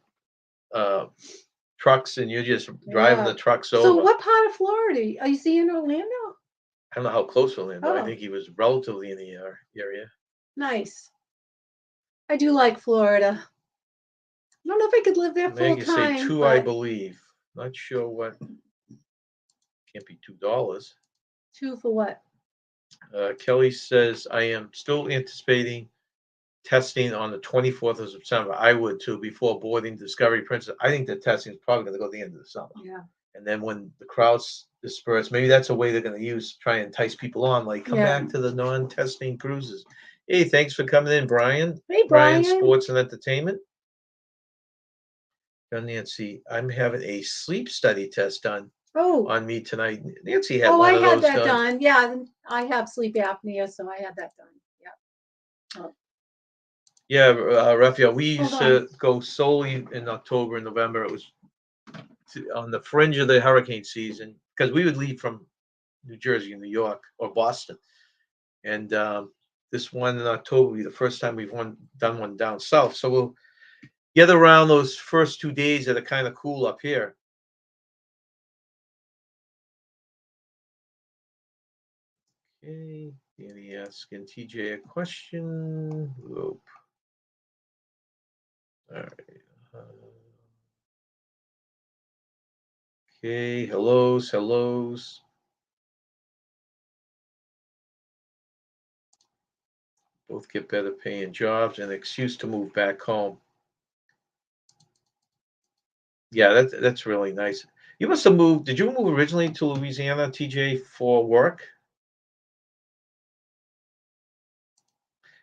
trucks and you're just driving Yeah. the trucks So over. what part of Florida? Are you seeing Orlando? I don't know how close Orlando. I Oh. think he was relatively in the area. Nice. I do like Florida. I don't know if I could live there full Maggie say time, two, I but believe. Not sure what. Can't be $2. 2 for what? Kelly says I am still anticipating testing on the 24th of September. I would too, before boarding Discovery Princess. I think the testing is probably going to go at the end of the summer. Yeah. And then when the crowds disperse, maybe that's a way they're going to use, try and entice people on, like come Yeah. back to the non-testing cruises. Hey, thanks for coming in, Brian. Hey, Brian Brian. Sports and Entertainment. Nancy, I'm having a sleep study test done Oh. on me tonight. Nancy had Oh, one I of had those that done. done. Yeah, I have sleep apnea, so I had that done. Yeah. Oh. Yeah, Raphael, we Hold used on. to go solely in October and November. It was on the fringe of the hurricane season because we would leave from New Jersey, New York, or Boston. And this one in October will be the first time we've done one down south. So we'll get around those first 2 days that are kind of cool up here. Okay, Danny asking TJ a question. Whoop. All right. Okay, hellos. Both get better paying jobs and an excuse to move back home. Yeah, that's really nice. You must have moved. Did you move originally to Louisiana, TJ, for work?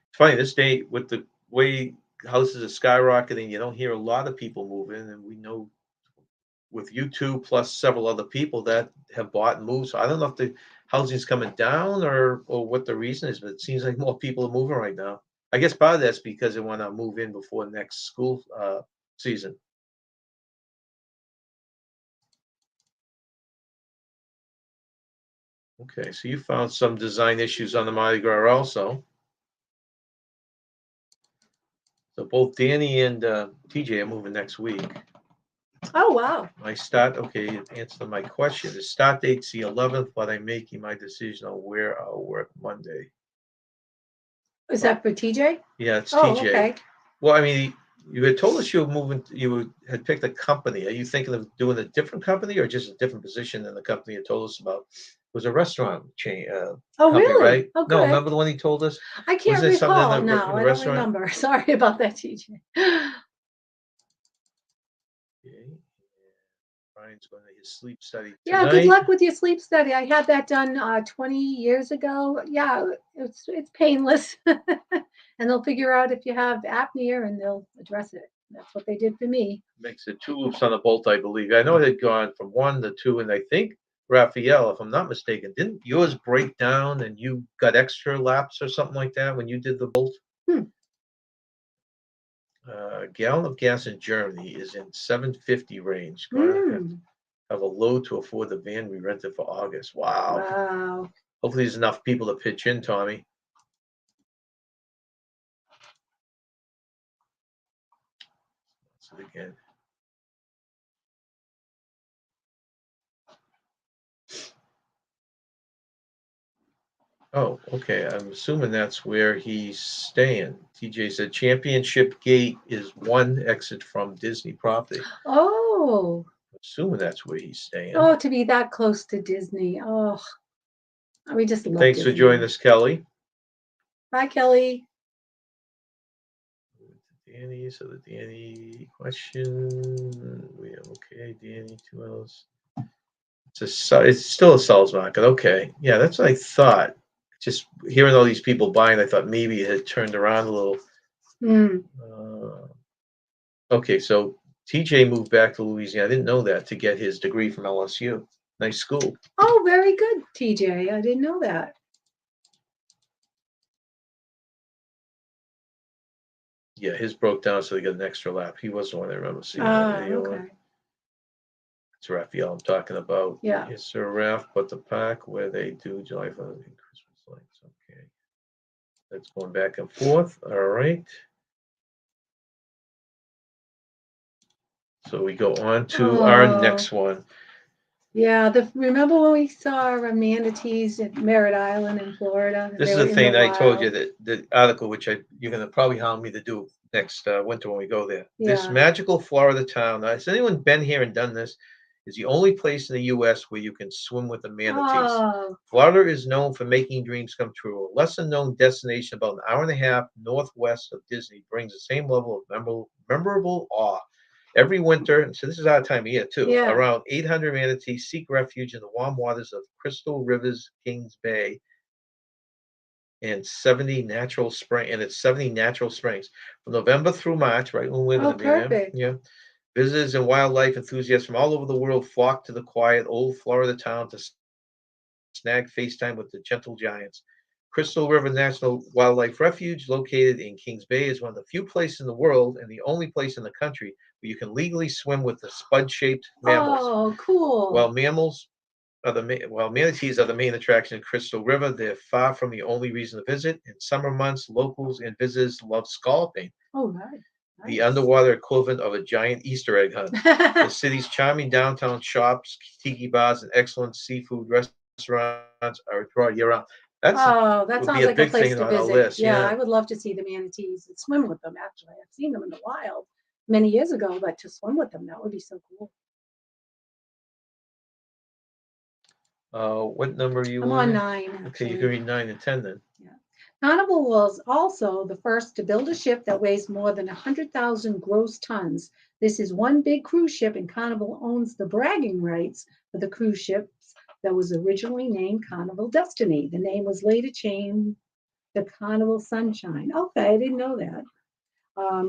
It's funny this day with the way houses are skyrocketing. You don't hear a lot of people move in, and we know with you two plus several other people that have bought and moved. So I don't know if the housing's coming down or what the reason is, but it seems like more people are moving right now. I guess part of that's because they want to move in before next school season. Okay, so you found some design issues on the Mardi Gras also. So both Danny and TJ are moving next week. Oh, wow. Okay, answer my question. The start date's the 11th, but I'm making my decision on where I'll work Monday. Is that for TJ? Yeah, it's Oh, TJ. okay. Well, I mean, you had told us you were moving, had picked a company. Are you thinking of doing a different company or just a different position than the company you told us about? It was a restaurant chain Oh, company, really? right? Oh, No, good. remember the one he told us? I can't Wasn't it something recall in now. the I don't restaurant? remember. Sorry about that, TJ. Okay. Brian's going to his sleep study Yeah, good tonight. luck with your sleep study. I had that done 20 years ago. Yeah, it's painless. And they'll figure out if you have apnea and they'll address it. That's what they did for me. Makes it 2 loops on a bolt, I believe. I know it had gone from 1 to 2, and I think, Raphael, if I'm not mistaken, didn't yours break down and you got extra laps or something like that when you did the bolt? Hmm. Gallon of gas in Germany is in 750 range. Gonna have a load to afford the van we rented for August. Wow. Wow. Hopefully there's enough people to pitch in, Tommy. So again. Oh, okay. I'm assuming that's where he's staying. TJ said Championship Gate is one exit from Disney property. Oh. I'm assuming that's where he's staying. Oh, to be that close to Disney. Oh, we just love Thanks for Disney. joining us, Kelly. Bye, Kelly. Danny, so the Danny question. We have okay, Danny, 2 L's. It's still a seller's market. Okay. Yeah, that's what I thought. Just hearing all these people buying, I thought maybe it had turned around a little. Okay, so TJ moved back to Louisiana. I didn't know that to get his degree from LSU. Nice school. Oh, very good, TJ. I didn't know that. Yeah, his broke down, so they got an extra lap. He was the one I remember seeing that video on. Okay. It's Raphael I'm talking about. Yeah. Yes, sir, Raph, but the park where they do July 4th and Christmas lights. Okay. That's going back and forth. All right. So we go on to our next one. Yeah, remember when we saw manatees at Merritt Island in Florida? This They is were the in thing I told wild. you, that the article which you're gonna probably hound me to do next winter when we go there. This Yeah. magical Florida town. Has anyone been here and done this? Is the only place in the U.S. where you can swim with the manatees. Oh, Florida is known for making dreams come true. A lesser-known destination about an hour and a half northwest of Disney brings the same level of memorable awe. Every winter, and so this is our time of year too, yeah. around 800 manatees seek refuge in the warm waters of Crystal River's Kings Bay and 70 natural springs from November through March, right when we're Oh, going to be there. perfect. Yeah. Visitors and wildlife enthusiasts from all over the world flock to the quiet old Florida town to snag FaceTime with the gentle giants. Crystal River National Wildlife Refuge, located in Kings Bay, is one of the few places in the world and the only place in the country where you can legally swim with the spud-shaped mammals. Oh, cool. While manatees are the main attraction in Crystal River, they're far from the only reason to visit. In summer months, locals and visitors love scalloping, Oh, right. the underwater equivalent of a giant Easter egg hunt. The city's charming downtown shops, tiki bars, and excellent seafood restaurants are a draw year round. That Would sounds be a like a big place thing to on our visit. list. Yeah, Yeah. I would love to see the manatees and swim with them, actually. I've seen them in the wild many years ago, but to swim with them, that would be so cool. What number are you I'm on 9, Okay, you actually. can read 9 and 10 then. Yeah. Carnival was also the first to build a ship that weighs more than 100,000 gross tons. This is one big cruise ship, and Carnival owns the bragging rights for the cruise ships that was originally named Carnival Destiny. The name was later changed to Carnival Sunshine. Okay, I didn't know that.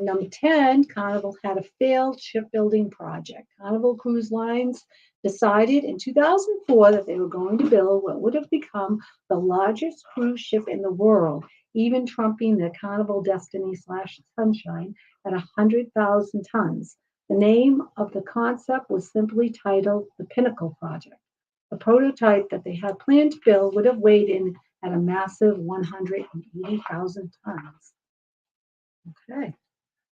Number 10, Carnival had a failed shipbuilding project. Carnival Cruise Lines decided in 2004 that they were going to build what would have become the largest cruise ship in the world, even trumping the Carnival Destiny / Sunshine at 100,000 tons. The name of the concept was simply titled the Pinnacle Project. The prototype that they had planned to build would have weighed in at a massive 180,000 tons. Okay.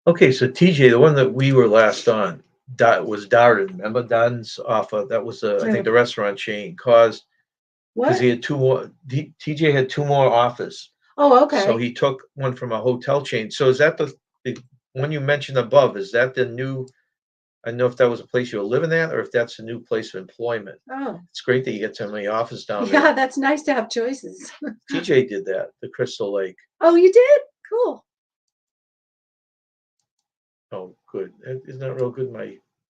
Okay, so TJ, the one that we were last on, was Darden. Remember Darden's offer? That was I think the restaurant chain caused because What? he had two more. TJ had two more offers, Oh, so okay. he took one from a hotel chain. So is that the one you mentioned above? Is that the new? I don't know if that was a place you were living at, or if that's a new place of employment. Oh, It's great that you get so many offers down yeah, there. that's nice to have choices. TJ did that, the Crystal Lake. Oh, you did? Cool. Oh, good. Isn't that real good?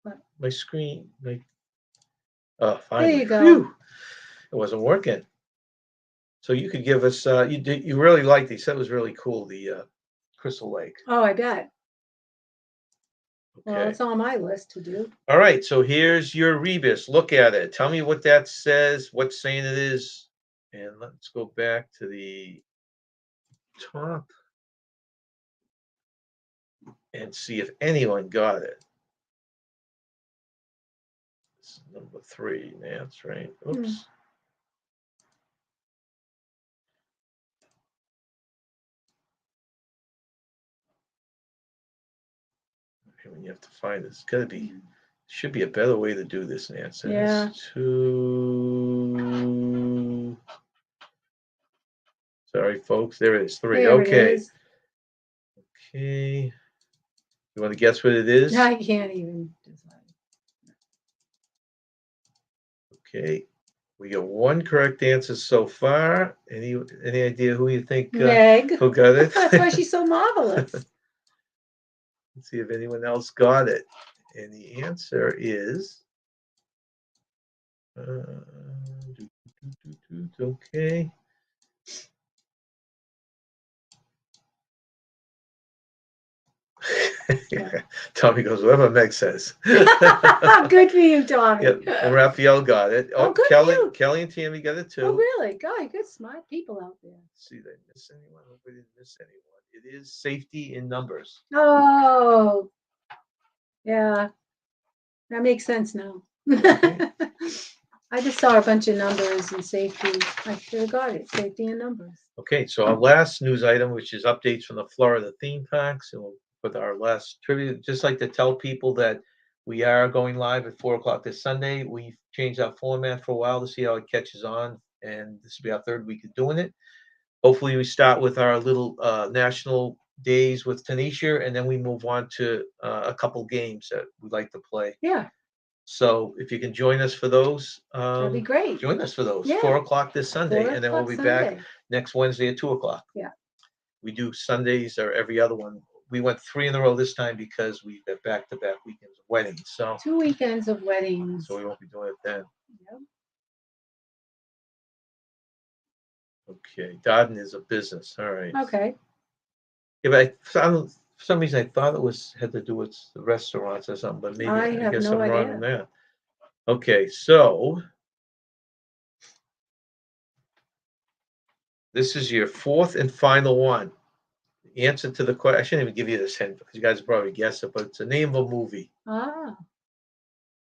What? My screen, There finally. you go. Phew, it wasn't working. So you could give us. You really liked. He said it was really cool. The Crystal Lake. Oh, I bet. Well, Okay. it's on my list to do. All right. So here's your rebus. Look at it. Tell me what that says. What's saying it is. And let's go back to the top and see if anyone got it. This is number 3. That's right. Oops. When you have to find this, it's got to be. Should be a better way to do this, Nancy. Yeah. Sorry, folks. There it is. 3. There it Okay. is. Okay. You want to guess what it is? I can't even decide. Okay. We got one correct answer so far. Any idea who you think Meg. who got it? That's why she's so marvelous. Let's see if anyone else got it. And the answer is okay. Tommy goes, whatever Meg says. Good for you, Tommy. Yep. And Raphael got it. Oh, good for you. Kelly and Tammy got it too. Oh, really? God, good, smart people out there. Let's see, did I miss anyone? Hope I didn't miss anyone. It is safety in numbers. Oh, yeah, that makes sense now. Okay. I just saw a bunch of numbers and safety. I sure got it. Safety and numbers. Okay, so our last news item, which is updates from the Florida theme parks, and we'll put our last trivia. Just like to tell people that we are going live at 4 o'clock this Sunday. We've changed our format for a while to see how it catches on, and this will be our third week of doing it. Hopefully, we start with our little national days with Tanisha, and then we move on to a couple games that we like to play. Yeah, So if you can join us for those, that'd be great. join us for those. Yeah. 4 o'clock this Sunday, 4 and then we'll o'clock be back Sunday. next Wednesday at 2 o'clock. Yeah. We do Sundays or every other one. We went 3 in a row this time because we've got back-to-back weekends of weddings. So 2 weekends of weddings. we won't be doing it then. Yep. Okay, Dodden is a business. All right. Okay. Yeah, but for some reason I thought it had to do with the restaurants or something, but maybe I I have guess no I'm wrong idea. on that. Okay, so this is your fourth and final one. The answer to the question, I shouldn't even give you this hint because you guys probably guessed it, but it's the name of a movie. Ah.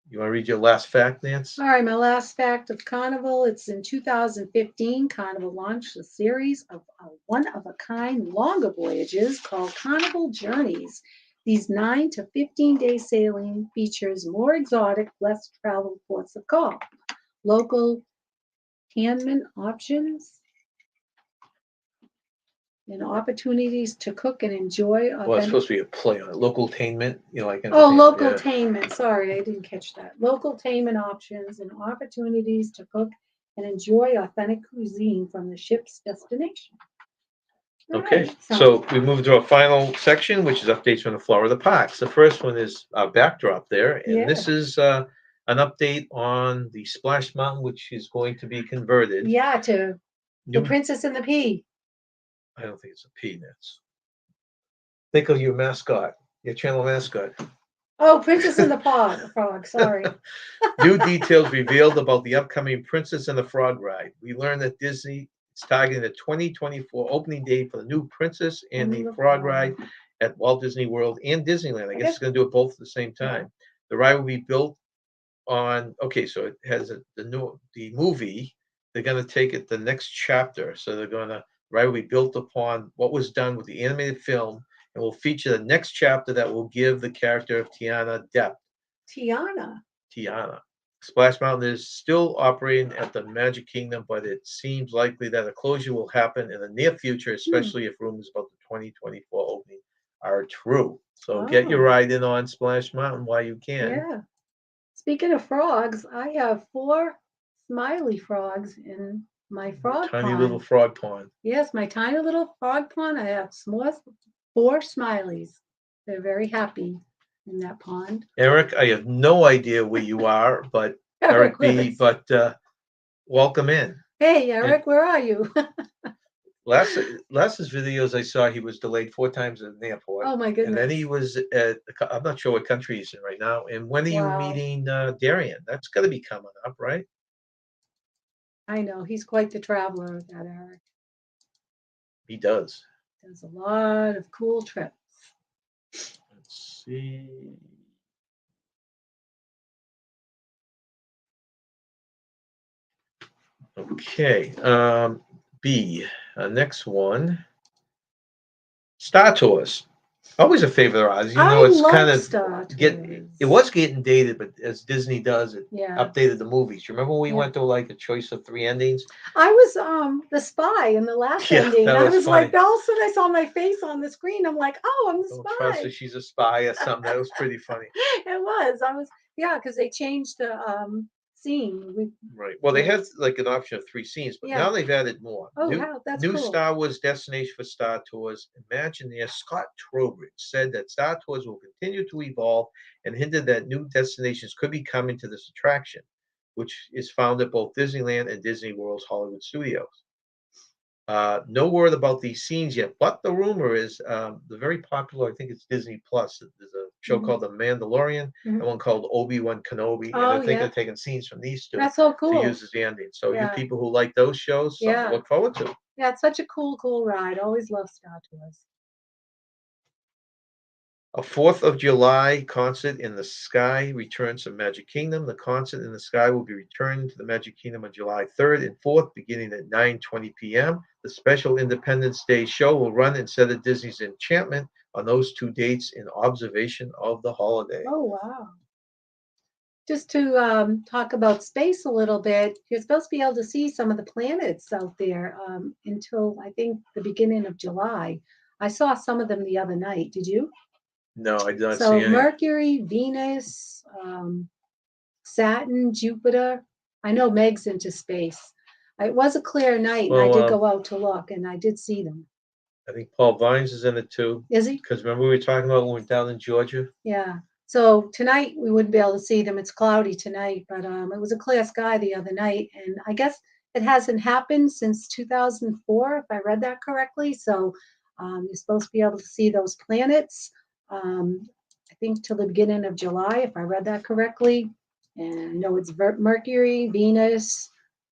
You want to read your last fact, Nance? All right, my last fact of Carnival. It's in 2015. Carnival launched a series of one-of-a-kind longer voyages called Carnival Journeys. These 9 to 15-day sailing features more exotic, less traveled ports of call, local entertainment options, and opportunities to cook and enjoy Well, it's authentic. supposed to be a play on it. Local attainment, like Oh, entertainment. local Yeah. attainment. Sorry, I didn't catch that. Local attainment options and opportunities to cook and enjoy authentic cuisine from the ship's destination. All Okay, right, so we move to our final section, which is updates from the Florida parks. The first one is our backdrop there, and Yeah. this is an update on the Splash Mountain, which is going to be converted. Yeah, to The New, Princess and the Pea. I don't think it's a peanuts. Think of your mascot, your channel mascot. Oh, Princess and the Frog. Sorry. New details revealed about the upcoming Princess and the Frog ride. We learned that Disney is targeting the 2024 opening date for the new Princess and the Frog ride at Walt Disney World and Disneyland. I guess it's going to do it both at the same time. The ride will be built on. Okay, so it has the movie. They're going to take it the next chapter. So they're going to ride will be built upon what was done with the animated film, and will feature the next chapter that will give the character of Tiana depth. Tiana. Splash Mountain is still operating at the Magic Kingdom, but it seems likely that a closure will happen in the near future, especially if rumors about the 2024 opening are true. So get your ride in on Splash Mountain while you can. Yeah. Speaking of frogs, I have 4 smiley frogs in my frog Tiny pond. little frog pond. Yes, my tiny little frog pond. I have 4 smileys. They're very happy in that pond. Eric, I have no idea where you are, but Eric B. But welcome in. Hey, Eric, where are you? Last's videos I saw, he was delayed 4 times at an airport. Oh my goodness! And then he was at, I'm not sure what country he's in right now. And when are you meeting Darian? That's got to be coming up, right? I know he's quite the traveler, that Eric. He does. Does a lot of cool trips. Let's see. Okay. B. Next one. Star Tours. Always a favorite of ours. It's kind of it was getting dated, but as Disney does, it updated the movies. You remember when we went to like a choice of 3 endings? I was the spy in the last ending. I was funny. Like, all of a sudden I saw my face on the screen. I'm like, oh, I'm the spy. Don't trust her, she's a spy or something. That was pretty funny. It was. Because they changed the scene. Right. Well, they had like an option of 3 scenes, but now they've added more. Oh, that's new cool. Star Wars destination for Star Tours. Imagineer Scott Trowbridge said that Star Tours will continue to evolve and hinted that new destinations could be coming to this attraction, which is found at both Disneyland and Disney World's Hollywood Studios. No word about these scenes yet, but the rumor is the very popular, I think it's Disney Plus. There's a show called The Mandalorian and one called Obi-Wan Kenobi. And I think they're taking scenes from these 2 That's so cool. to use as the ending. So you people who like those shows, something to look forward to. Yeah, it's such a cool ride. Always love Star Tours. A 4th of July concert in the sky returns to Magic Kingdom. The concert in the sky will be returned to the Magic Kingdom on July 3rd and 4th, beginning at 9:20 p.m. The special Independence Day show will run instead of Disney's Enchantment on those two dates in observation of the holiday. Oh, wow. Just to talk about space a little bit, you're supposed to be able to see some of the planets out there until I think the beginning of July. I saw some of them the other night. Did you? No, I did not see So any. Mercury, Venus, Saturn, Jupiter. I know Meg's into space. It was a clear night, and I Well, did go out to look, and I did see them. I think Paul Vines is in it too. Is he? Because remember we were talking about when we were down in Georgia? Yeah. So tonight we wouldn't be able to see them. It's cloudy tonight, but it was a clear sky the other night, and I guess it hasn't happened since 2004, if I read that correctly. So you're supposed to be able to see those planets. I think till the beginning of July, if I read that correctly. And I know it's Mercury, Venus.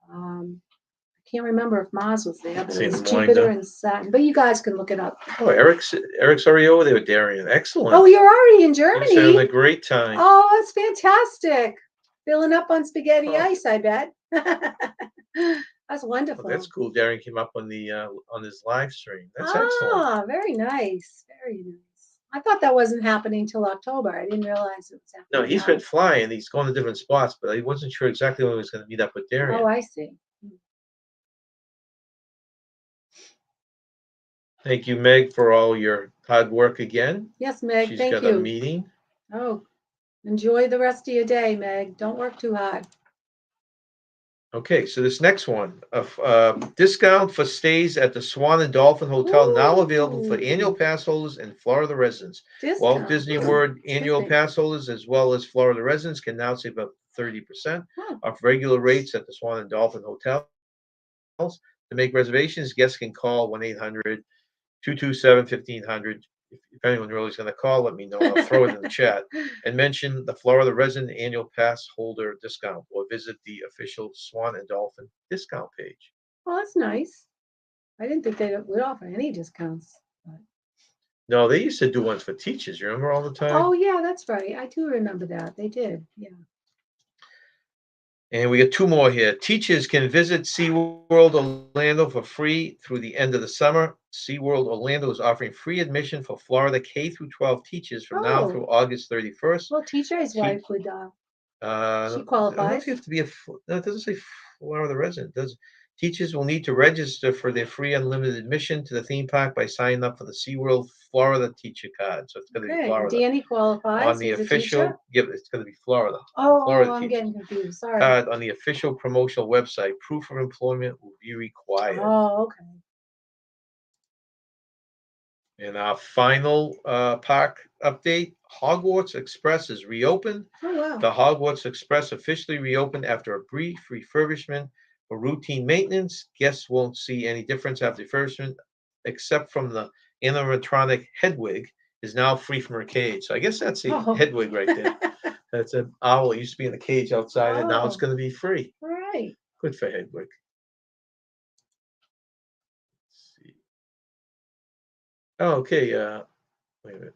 I can't remember if Mars was there, but it Seen was them lined Jupiter up. and Saturn. But you guys can look it up. Oh, Eric's already over there with Darian. Excellent. Oh, you're already in He's having a Germany. great time. Oh, that's fantastic. Filling up on spaghetti Oh. ice, I bet. That's Well, wonderful. that's cool. Darian came up on his live stream. That's excellent. Ah, very nice. Very nice. I thought that wasn't happening till October. I didn't realize it was happening. No, he's now. been flying. He's going to different spots, but I wasn't sure exactly when he was going to meet up with Darian. Oh, I see. Thank you, Meg, for all your hard work again. Yes, Meg. She's Thank got you. a meeting. Oh, enjoy the rest of your day, Meg. Don't work too hard. Okay, so this next one, discount for stays at the Swan and Dolphin Hotel, now available for annual Ooh. pass holders and Florida residents. Walt Discount. Disney World annual Interesting. pass holders as well as Florida residents can now save up 30% Huh. off regular rates at the Swan and Dolphin hotels. To make reservations, guests can call 1-800-227-1500. If anyone really is going to call, let me know. I'll throw it in the chat. And mention the Florida resident annual pass holder discount or visit the official Swan and Dolphin discount page. Well, that's nice. I didn't think they would offer any discounts. But... No, they used to do ones for teachers. You remember all the time? Oh, yeah, that's right. I do remember that. They did. Yeah. And we got two more here. Teachers can visit SeaWorld Orlando for free through the end of the summer. SeaWorld Orlando is offering free admission for Florida K through 12 teachers from now Oh. through August 31st. Well, TJ's wife would. She I don't know if qualifies. you have to be no, it doesn't say Florida resident. Does teachers will need to register for their free unlimited admission to the theme park by signing up for the SeaWorld Florida teacher card. So it's going to be Okay. Florida. Danny qualifies. On the He's a official, teacher. yeah, it's going to be Florida. Oh, Florida I'm teacher getting confused. Sorry. card on the official promotional website. Proof of employment will be required. Oh, okay. And our final park update, Hogwarts Express is reopened. Oh, wow. The Hogwarts Express officially reopened after a brief refurbishment for routine maintenance. Guests won't see any difference after refurbishment, except from the animatronic Hedwig is now free from her cage. So I guess that's the Hedwig right there. That's an owl. It used to be in a cage outside, and now it's going to be free. All right. Good for Hedwig. Let's see. Oh, okay. Wait a minute.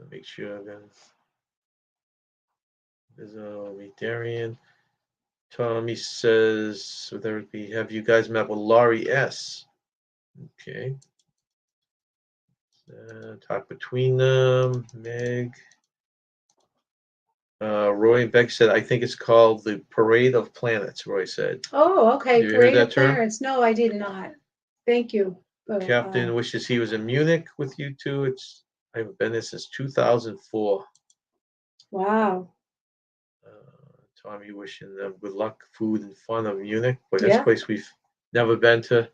Make sure then. There's meet Darian. Tommy says, would there be, have you guys met with Laurie S? Okay. Talk between them. Meg. Roy and Beck said, I think it's called the Parade of Planets, Roy said. Oh, okay. Have you heard that term? Parents. No, I did not. Thank you. Captain wishes he was in Munich with you two. I haven't been there since 2004. Wow. Tommy wishing them good luck, food, and fun of Munich. But that's a place we've never been to.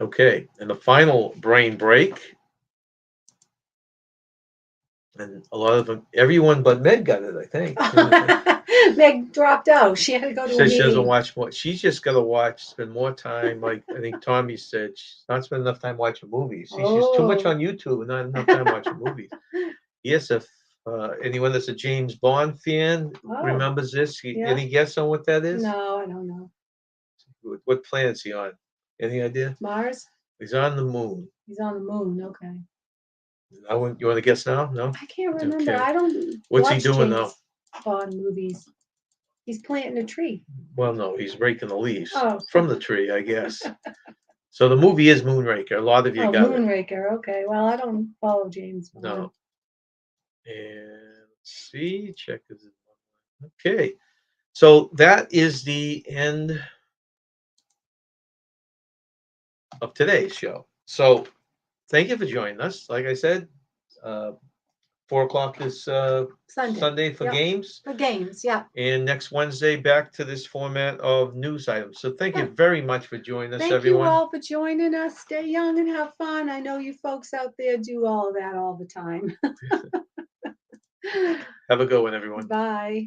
Okay, and the final brain break. And a lot of them, everyone but Meg got it, I think. Meg dropped out. She had to go to a meeting. She doesn't watch more. She's just got to spend more time. Like I think Tommy said, she's not spending enough time watching movies. She's too much on YouTube and not enough time watching movies. Yes, if anyone that's a James Bond fan remembers this, any guess on what that is? No, I don't know. What planet is he on? Any idea? Mars? He's on the moon. He's on the moon. Okay. You want to guess now? No. I can't remember. Okay. I don't What's he watch doing James now? Bond movies. He's planting a tree. Well, no, he's raking the leaves Oh. from the tree, I guess. So the movie is Moonraker. A lot of you Oh, got it. Moonraker. Okay. Well, I don't follow James Bond. No. And let's see, check this. Okay. So that is the end of today's show. So thank you for joining us. Like I said, 4 o'clock this Sunday for Yep. games. For games, yeah. And next Wednesday, back to this format of news items. So thank you very much for joining us, Thank everyone. you all for joining us. Stay young and have fun. I know you folks out there do all of that all the time. Have a good one, everyone. Bye.